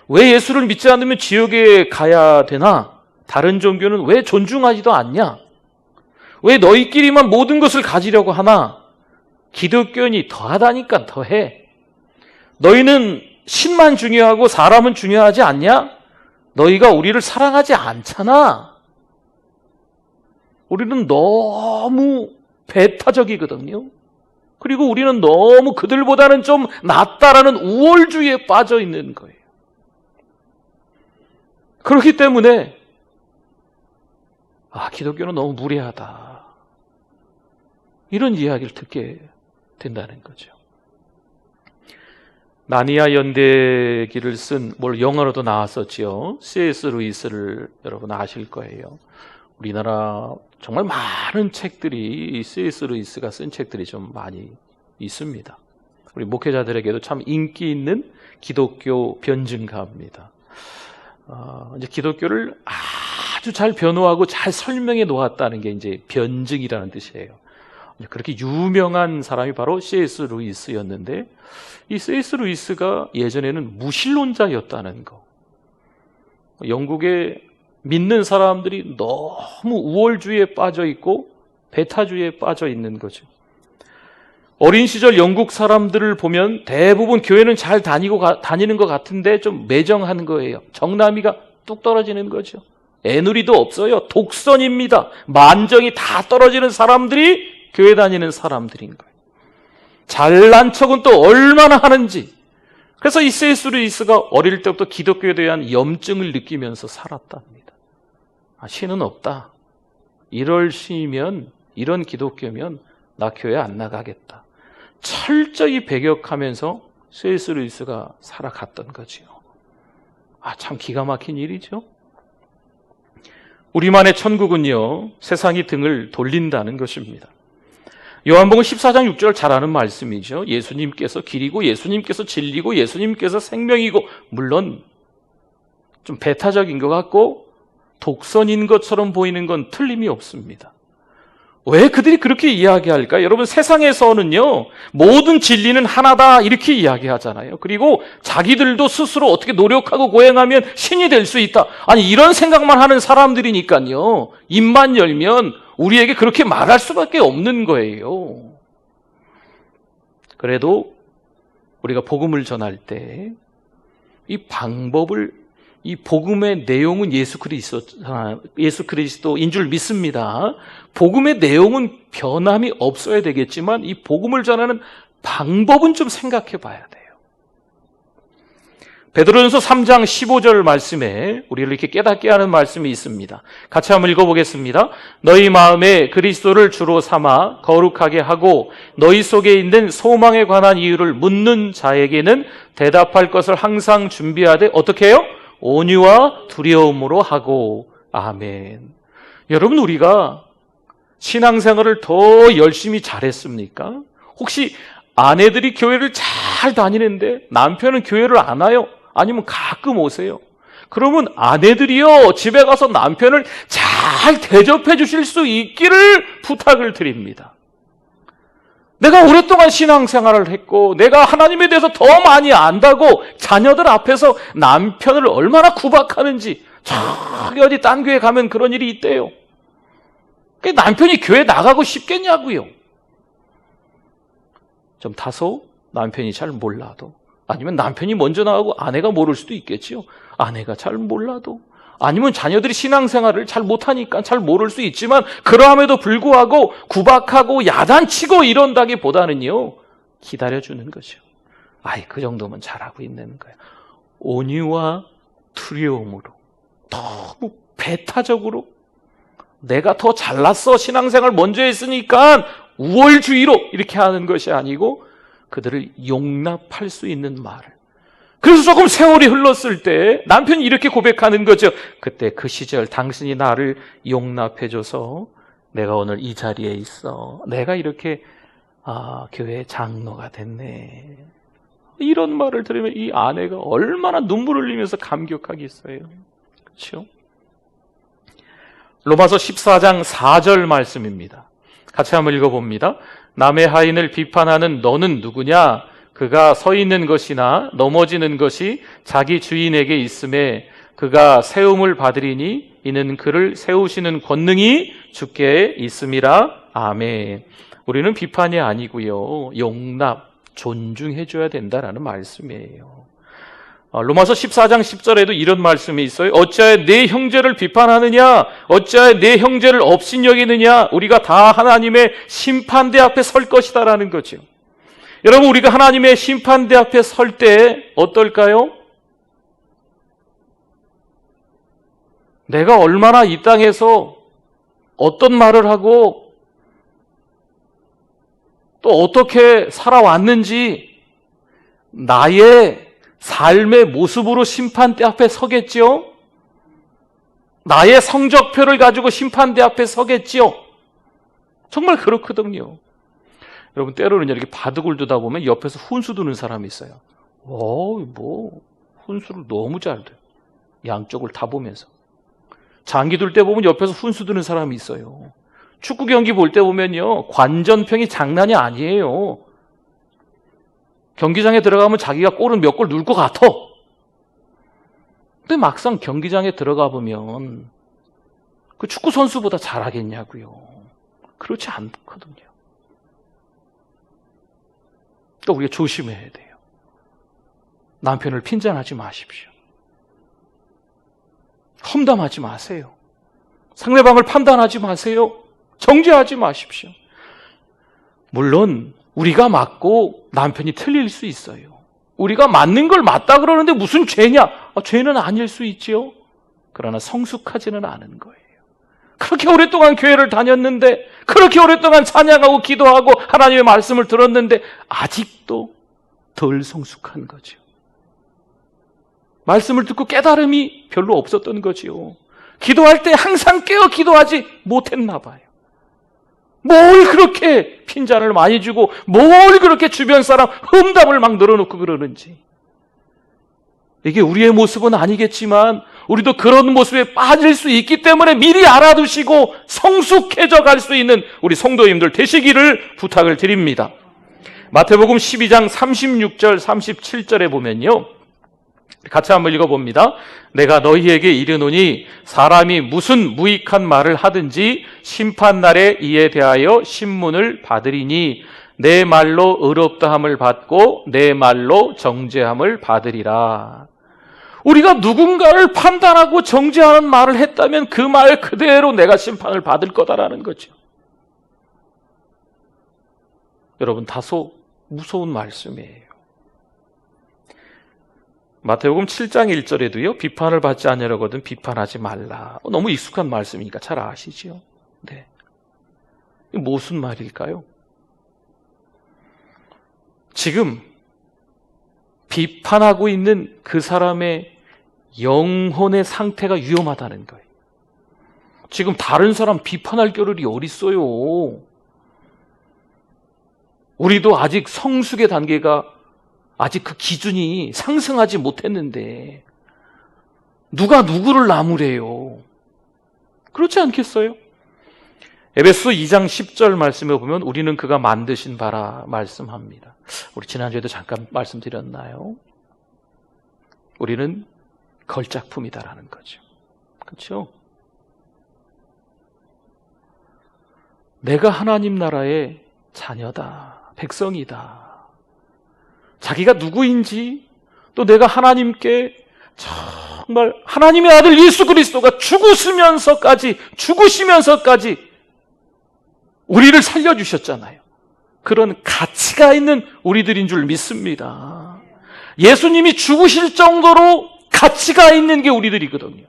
왜 예수를 믿지 않으면 지옥에 가야 되나? 다른 종교는 왜 존중하지도 않냐? 왜 너희끼리만 모든 것을 가지려고 하나? 기독교인이 더하다니까 더해. 너희는 신만 중요하고 사람은 중요하지 않냐? 너희가 우리를 사랑하지 않잖아. 우리는 너무 배타적이거든요. 그리고 우리는 너무 그들보다는 좀 낫다라는 우월주의에 빠져 있는 거예요. 그렇기 때문에 기독교는 너무 무례하다, 이런 이야기를 듣게 된다는 거죠. 나니아 연대기를 쓴 영어로도 나왔었지요. C.S. 루이스를 여러분 아실 거예요. 우리나라 정말 많은 책들이 C.S. 루이스가 쓴 책들이 좀 많이 있습니다. 우리 목회자들에게도 참 인기 있는 기독교 변증가입니다. 이제 기독교를 아주 잘 변호하고 잘 설명해 놓았다는 게 이제 변증이라는 뜻이에요. 그렇게 유명한 사람이 바로 C.S. 루이스였는데, 이 C.S. 루이스가 예전에는 무신론자였다는 거. 영국의 믿는 사람들이 너무 우월주의에 빠져 있고 배타주의에 빠져 있는 거죠. 어린 시절 영국 사람들을 보면 대부분 교회는 잘 다니는 것 같은데 좀 매정한 거예요. 정남이가 뚝 떨어지는 거죠. 애누리도 없어요. 독선입니다. 만정이 다 떨어지는 사람들이 교회 다니는 사람들인 거예요. 잘난 척은 또 얼마나 하는지. 그래서 이 C.S. 루이스가 어릴 때부터 기독교에 대한 염증을 느끼면서 살았답니다. 신은 없다. 이럴 신이면, 이런 기독교면 나 교회 안 나가겠다. 철저히 배격하면서 C.S. 루이스가 살아갔던 거지요. 참 기가 막힌 일이죠. 우리만의 천국은요, 세상이 등을 돌린다는 것입니다. 요한복음 14장 6절 잘 아는 말씀이죠. 예수님께서 길이고 예수님께서 진리고 예수님께서 생명이고, 물론 좀 배타적인 것 같고 독선인 것처럼 보이는 건 틀림이 없습니다. 왜 그들이 그렇게 이야기할까요? 여러분, 세상에서는요, 모든 진리는 하나다 이렇게 이야기하잖아요. 그리고 자기들도 스스로 어떻게 노력하고 고행하면 신이 될 수 있다. 이런 생각만 하는 사람들이니까요, 입만 열면 우리에게 그렇게 말할 수밖에 없는 거예요. 그래도 우리가 복음을 전할 때 이 방법을, 이 복음의 내용은 예수 그리스도인 줄 믿습니다. 복음의 내용은 변함이 없어야 되겠지만 이 복음을 전하는 방법은 좀 생각해 봐야 돼요. 베드로전서 3장 15절 말씀에 우리를 이렇게 깨닫게 하는 말씀이 있습니다. 같이 한번 읽어보겠습니다. 너희 마음에 그리스도를 주로 삼아 거룩하게 하고 너희 속에 있는 소망에 관한 이유를 묻는 자에게는 대답할 것을 항상 준비하되 어떻게 해요? 온유와 두려움으로 하고. 아멘. 여러분, 우리가 신앙생활을 더 열심히 잘했습니까? 혹시 아내들이 교회를 잘 다니는데 남편은 교회를 안 와요? 아니면 가끔 오세요? 그러면 아내들이요, 집에 가서 남편을 잘 대접해 주실 수 있기를 부탁을 드립니다. 내가 오랫동안 신앙생활을 했고 내가 하나님에 대해서 더 많이 안다고 자녀들 앞에서 남편을 얼마나 구박하는지, 저기 어디 딴 교회 가면 그런 일이 있대요. 남편이 교회 나가고 싶겠냐고요. 좀 다소 남편이 잘 몰라도 아니면 남편이 먼저 나가고 아내가 모를 수도 있겠지요. 아내가 잘 몰라도, 아니면 자녀들이 신앙생활을 잘 못하니까 잘 모를 수 있지만, 그러함에도 불구하고 구박하고 야단치고 이런다기보다는요, 기다려주는 거죠. 아이, 그 정도면 잘하고 있는 거야. 온유와 두려움으로, 너무 배타적으로, 내가 더 잘났어, 신앙생활 먼저 했으니까 우월주의로 이렇게 하는 것이 아니고, 그들을 용납할 수 있는 말을. 그래서 조금 세월이 흘렀을 때 남편이 이렇게 고백하는 거죠. 그때 그 시절 당신이 나를 용납해줘서 내가 오늘 이 자리에 있어. 내가 이렇게 교회 장로가 됐네. 이런 말을 들으면 이 아내가 얼마나 눈물을 흘리면서 감격하겠어요. 그렇죠? 로마서 14장 4절 말씀입니다. 같이 한번 읽어봅니다. 남의 하인을 비판하는 너는 누구냐? 그가 서 있는 것이나 넘어지는 것이 자기 주인에게 있음에 그가 세움을 받으리니 이는 그를 세우시는 권능이 주께 있음이라. 아멘. 우리는 비판이 아니고요, 용납, 존중해줘야 된다라는 말씀이에요. 로마서 14장 10절에도 이런 말씀이 있어요. 어찌하여 내 형제를 비판하느냐? 어찌하여 내 형제를 업신여기느냐? 우리가 다 하나님의 심판대 앞에 설 것이다라는 거죠. 여러분, 우리가 하나님의 심판대 앞에 설 때 어떨까요? 내가 얼마나 이 땅에서 어떤 말을 하고 또 어떻게 살아왔는지 나의 삶의 모습으로 심판대 앞에 서겠지요? 나의 성적표를 가지고 심판대 앞에 서겠지요? 정말 그렇거든요. 여러분, 때로는 이렇게 바둑을 두다 보면 옆에서 훈수 두는 사람이 있어요. 훈수를 너무 잘 돼. 양쪽을 다 보면서. 장기 둘 때 보면 옆에서 훈수 두는 사람이 있어요. 축구 경기 볼 때 보면요, 관전평이 장난이 아니에요. 경기장에 들어가면 자기가 골은 몇 골 넣을 것 같아. 근데 막상 경기장에 들어가 보면 그 축구 선수보다 잘하겠냐고요. 그렇지 않거든요. 또 우리가 조심해야 돼요. 남편을 핀잔하지 마십시오. 험담하지 마세요. 상대방을 판단하지 마세요. 정죄하지 마십시오. 물론 우리가 맞고 남편이 틀릴 수 있어요. 우리가 맞는 걸 맞다 그러는데 무슨 죄냐? 죄는 아닐 수 있지요. 그러나 성숙하지는 않은 거예요. 그렇게 오랫동안 교회를 다녔는데, 그렇게 오랫동안 찬양하고 기도하고 하나님의 말씀을 들었는데 아직도 덜 성숙한 거죠. 말씀을 듣고 깨달음이 별로 없었던 거지요. 기도할 때 항상 깨어 기도하지 못했나 봐요. 뭘 그렇게 핀잔을 많이 주고 뭘 그렇게 주변 사람 험담을 막 늘어놓고 그러는지. 이게 우리의 모습은 아니겠지만 우리도 그런 모습에 빠질 수 있기 때문에 미리 알아두시고 성숙해져 갈 수 있는 우리 성도님들 되시기를 부탁을 드립니다. 마태복음 12장 36절 37절에 보면요, 같이 한번 읽어봅니다. 내가 너희에게 이르노니 사람이 무슨 무익한 말을 하든지 심판날에 이에 대하여 신문을 받으리니 내 말로 의롭다함을 받고 내 말로 정죄함을 받으리라. 우리가 누군가를 판단하고 정죄하는 말을 했다면 그 말 그대로 내가 심판을 받을 거다라는 거죠. 여러분, 다소 무서운 말씀이에요. 마태복음 7장 1절에도요, 비판을 받지 않으려거든 비판하지 말라. 너무 익숙한 말씀이니까 잘 아시죠? 네. 이게 무슨 말일까요? 지금 비판하고 있는 그 사람의 영혼의 상태가 위험하다는 거예요. 지금 다른 사람 비판할 겨를이 어딨어요? 우리도 아직 성숙의 단계가 아직 그 기준이 상승하지 못했는데 누가 누구를 나무래요? 그렇지 않겠어요? 에베소 2장 10절 말씀에 보면 우리는 그가 만드신 바라 말씀합니다. 우리 지난주에도 잠깐 말씀드렸나요? 우리는 걸작품이다라는 거죠. 그렇죠? 내가 하나님 나라의 자녀다, 백성이다. 자기가 누구인지, 또 내가 하나님께 정말 하나님의 아들 예수 그리스도가 죽으시면서까지 우리를 살려주셨잖아요. 그런 가치가 있는 우리들인 줄 믿습니다. 예수님이 죽으실 정도로 가치가 있는 게 우리들이거든요.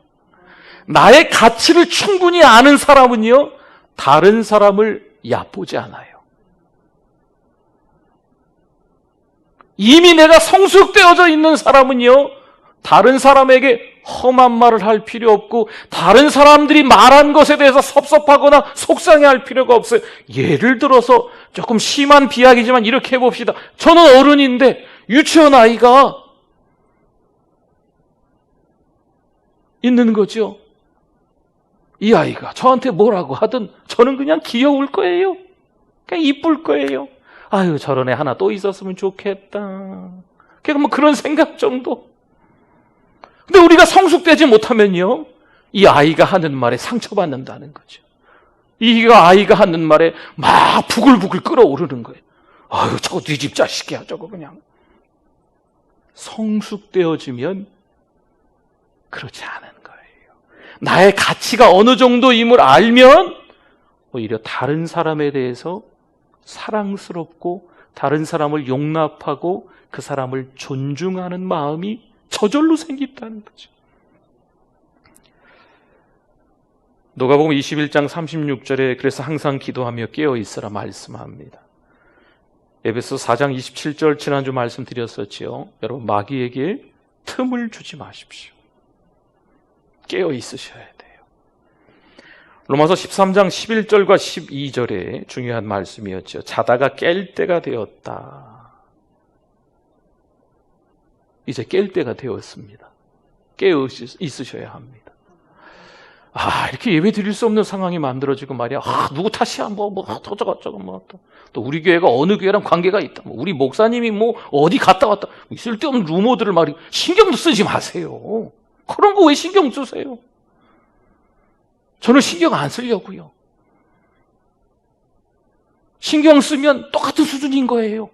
나의 가치를 충분히 아는 사람은요, 다른 사람을 얕보지 않아요. 이미 내가 성숙되어져 있는 사람은요, 다른 사람에게 험한 말을 할 필요 없고, 다른 사람들이 말한 것에 대해서 섭섭하거나 속상해할 필요가 없어요. 예를 들어서 조금 심한 비약이지만 이렇게 해봅시다. 저는 어른인데 유치원 아이가 있는 거죠. 이 아이가 저한테 뭐라고 하든 저는 그냥 귀여울 거예요. 그냥 이쁠 거예요. 아유, 저런 애 하나 또 있었으면 좋겠다. 그냥 뭐 그런 생각 정도. 근데 우리가 성숙되지 못하면요, 이 아이가 하는 말에 상처받는다는 거죠. 이 아이가 하는 말에 막 부글부글 끓어오르는 거예요. 아유, 저거 네 집 자식이야, 저거 그냥. 성숙되어지면 그렇지 않은 거예요. 나의 가치가 어느 정도임을 알면 오히려 다른 사람에 대해서 사랑스럽고 다른 사람을 용납하고 그 사람을 존중하는 마음이 저절로 생긴다는 거죠. 누가복음 21장 36절에 그래서 항상 기도하며 깨어있으라 말씀합니다. 에베소 4장 27절 지난주 말씀드렸었지요. 여러분, 마귀에게 틈을 주지 마십시오. 깨어있으셔야 돼요. 로마서 13장 11절과 12절에 중요한 말씀이었죠. 자다가 깰 때가 되었다. 이제 깰 때가 되었습니다. 깨어 있으셔야 합니다. 이렇게 예배 드릴 수 없는 상황이 만들어지고 말이야. 누구 탓이야? 또 우리 교회가 어느 교회랑 관계가 있다. 우리 목사님이 어디 갔다 왔다. 쓸데없는 루머들을 신경도 쓰지 마세요. 그런 거 왜 신경 쓰세요? 저는 신경 안 쓰려고요. 신경 쓰면 똑같은 수준인 거예요.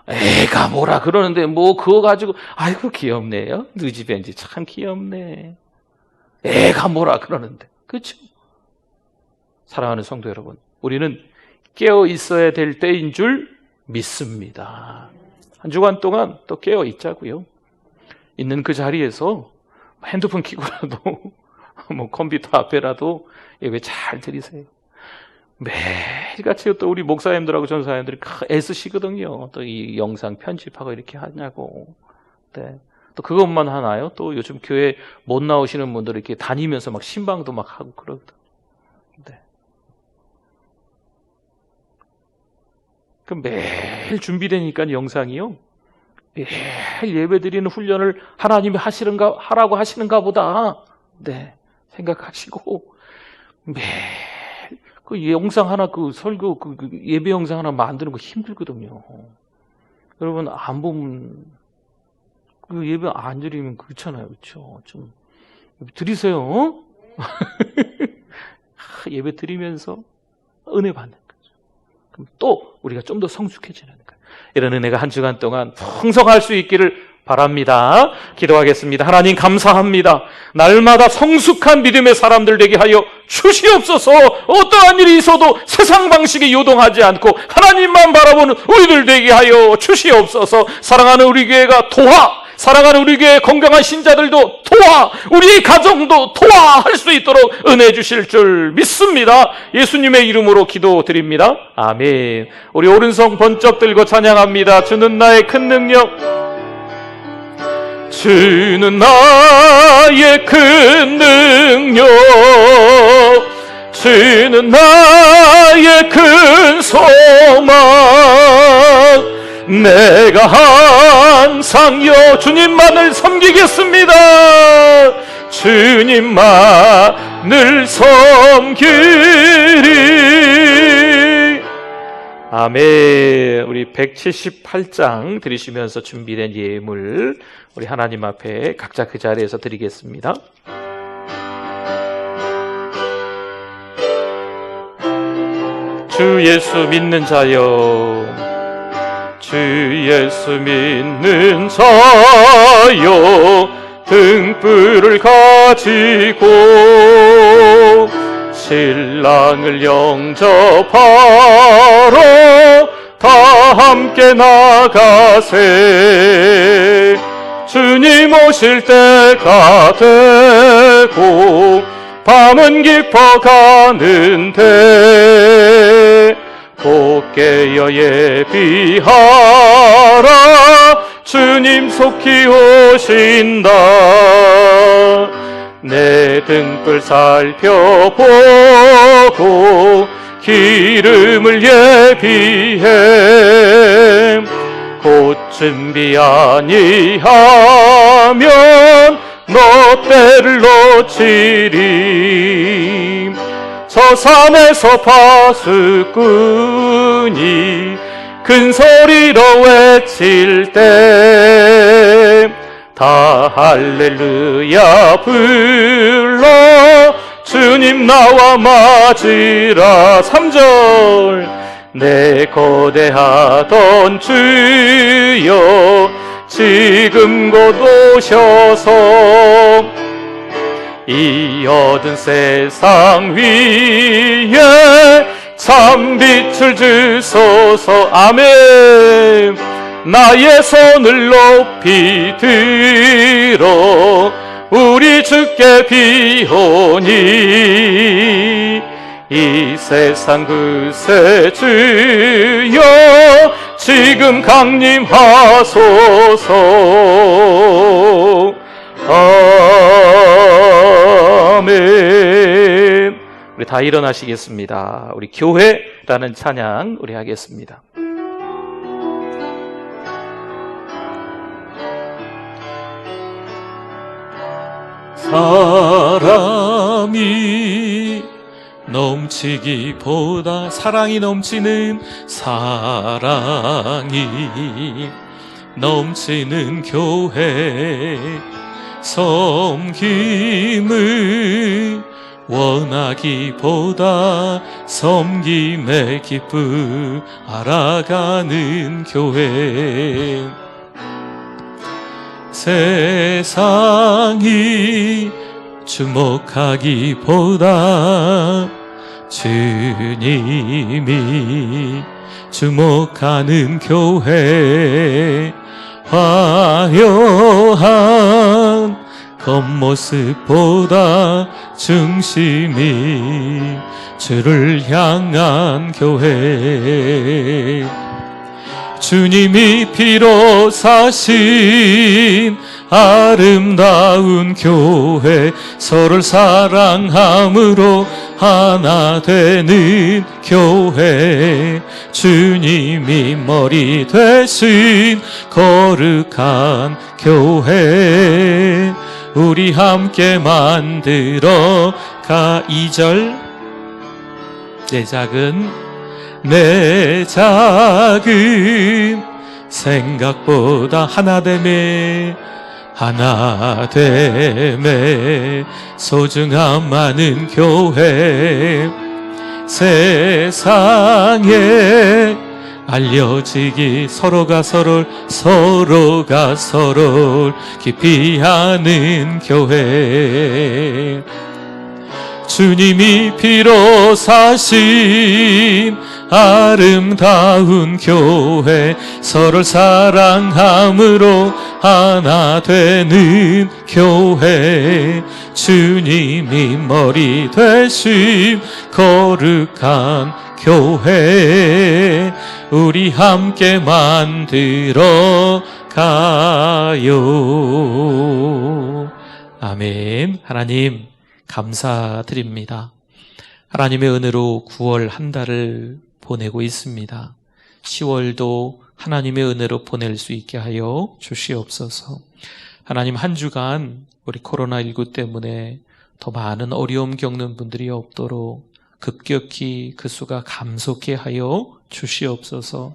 애가 뭐라 그러는데 그거 가지고 아이고 귀엽네요. 느지벤지 참 귀엽네. 애가 뭐라 그러는데. 그렇죠? 사랑하는 성도 여러분, 우리는 깨어 있어야 될 때인 줄 믿습니다. 한 주간 동안 또 깨어 있자고요. 있는 그 자리에서 핸드폰 켜고라도 컴퓨터 앞에라도 예배 잘 드리세요. 매일같이 또 우리 목사님들하고 전사님들이 애쓰시거든요. 또 이 영상 편집하고 이렇게 하냐고. 네. 또 그것만 하나요? 또 요즘 교회 못 나오시는 분들 이렇게 다니면서 신방도 하고 그러거든요. 네. 그 매일 준비되니까 영상이요. 매일 예배 드리는 훈련을 하나님이 하라고 하시는가 보다. 네. 생각하시고 매일 그 영상 하나, 설교, 예배 영상 하나 만드는 거 힘들거든요. 여러분, 안 보면, 예배 안 드리면 그렇잖아요. 그렇죠? 좀, 드리세요. 어? 예배 드리면서 은혜 받는 거죠. 그럼 또 우리가 좀 더 성숙해지는 거예요. 이런 은혜가 한 주간 동안 풍성할 수 있기를 바랍니다. 기도하겠습니다. 하나님 감사합니다. 날마다 성숙한 믿음의 사람들 되게 하여 주시옵소서. 어떠한 일이 있어도 세상 방식에 요동하지 않고 하나님만 바라보는 우리들 되게 하여 주시옵소서. 사랑하는 우리 교회가 사랑하는 우리 교회 건강한 신자들도 우리 가정도 할 수 있도록 은혜 주실 줄 믿습니다. 예수님의 이름으로 기도드립니다. 아멘. 우리 오른손 번쩍 들고 찬양합니다. 주는 나의 큰 능력, 주는 나의 큰 능력, 주는 나의 큰 소망, 내가 항상 주님만을 섬기겠습니다. 주님만을 섬기리. 아멘. 우리 178장 드리시면서 준비된 예물 우리 하나님 앞에 각자 그 자리에서 드리겠습니다. 주 예수 믿는 자여, 주 예수 믿는 자여 등불을 가지고 신랑을 영접하러 다 함께 나가세. 주님 오실 때가 되고 밤은 깊어가는데 곧 깨어 예비하라. 주님 속히 오신다. 내 등불 살펴보고 기름을 예비해. 곧 준비 아니하면 너 때를 놓치리. 저 산에서 파수꾼이 큰 소리로 외칠 때 다 할렐루야 불러 주님 나와 맞으라. 3절 내 거대하던 주여 지금 곧 오셔서 이 어두운 세상 위에 참 빛을 주소서. 아멘. 나의 손을 높이 들어 우리 주께 비오니 이 세상 그새 주여 지금 강림하소서. 아멘. 우리 다 일어나시겠습니다. 우리 교회라는 찬양 우리 하겠습니다. 사람이 넘치기보다 사랑이 넘치는 사랑이 넘치는 교회 섬김을 원하기보다 섬김의 기쁨 알아가는 교회 세상이 주목하기보다 주님이 주목하는 교회 화려한 겉모습보다 중심이 주를 향한 교회 주님이 피로 사신 아름다운 교회 서로를 사랑함으로 하나 되는 교회 주님이 머리 되신 거룩한 교회 우리 함께 만들어 가. 2절 내 작은 생각보다 하나됨에 소중함 많은 교회 세상에 알려지기 서로가 서로를 깊이 아는 교회 주님이 피로 사신 아름다운 교회 서로를 사랑함으로 하나 되는 교회 주님이 머리 되신 거룩한 교회 우리 함께 만들어 가요. 아멘. 하나님 감사드립니다. 하나님의 은혜로 9월 한 달을 보내고 있습니다. 10월도 하나님의 은혜로 보낼 수 있게 하여 주시옵소서. 하나님 한 주간 우리 코로나19 때문에 더 많은 어려움 겪는 분들이 없도록 급격히 그 수가 감소케 하여 주시옵소서.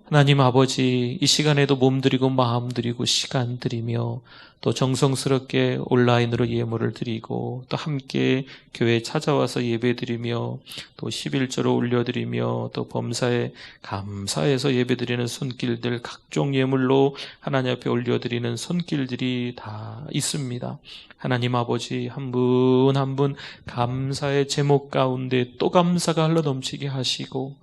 하나님 아버지, 이 시간에도 몸들이고 마음들이고 시간 들이며 또 정성스럽게 온라인으로 예물을 드리고 또 함께 교회에 찾아와서 예배드리며 또 11조로 올려드리며 또 범사에 감사해서 예배드리는 손길들, 각종 예물로 하나님 앞에 올려드리는 손길들이 다 있습니다. 하나님 아버지, 한 분 한 분 감사의 제목 가운데 또 감사가 흘러넘치게 하시고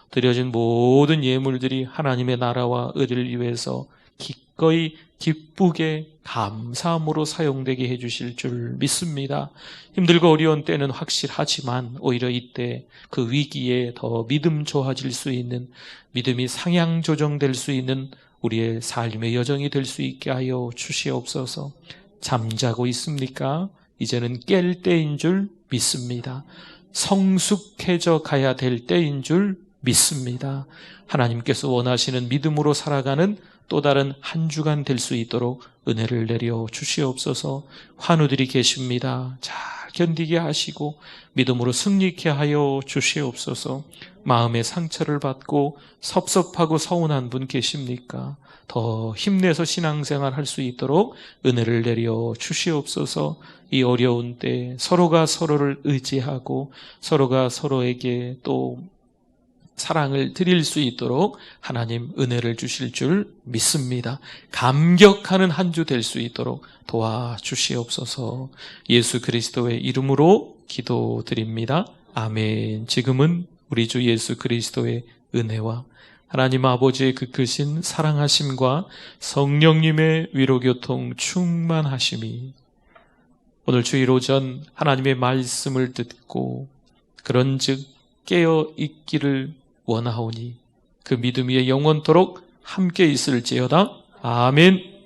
드려진 모든 예물들이 하나님의 나라와 의를 위해서 기꺼이 기쁘게 감사함으로 사용되게 해주실 줄 믿습니다. 힘들고 어려운 때는 확실하지만 오히려 이때 그 위기에 더 믿음 좋아질 수 있는, 믿음이 상향 조정될 수 있는 우리의 삶의 여정이 될 수 있게 하여 주시옵소서. 잠자고 있습니까? 이제는 깰 때인 줄 믿습니다. 성숙해져 가야 될 때인 줄 믿습니다. 하나님께서 원하시는 믿음으로 살아가는 또 다른 한 주간 될 수 있도록 은혜를 내려 주시옵소서. 환우들이 계십니다. 잘 견디게 하시고 믿음으로 승리케 하여 주시옵소서. 마음의 상처를 받고 섭섭하고 서운한 분 계십니까? 더 힘내서 신앙생활 할 수 있도록 은혜를 내려 주시옵소서. 이 어려운 때 서로가 서로를 의지하고 서로가 서로에게 또 사랑을 드릴 수 있도록 하나님 은혜를 주실 줄 믿습니다. 감격하는 한 주 될 수 있도록 도와주시옵소서. 예수 그리스도의 이름으로 기도드립니다. 아멘. 지금은 우리 주 예수 그리스도의 은혜와 하나님 아버지의 그 크신 사랑하심과 성령님의 위로교통 충만하심이 오늘 주일 오전 하나님의 말씀을 듣고 그런즉 깨어 있기를 원하오니 그 믿음 위에 영원토록 함께 있을지어다. 아멘.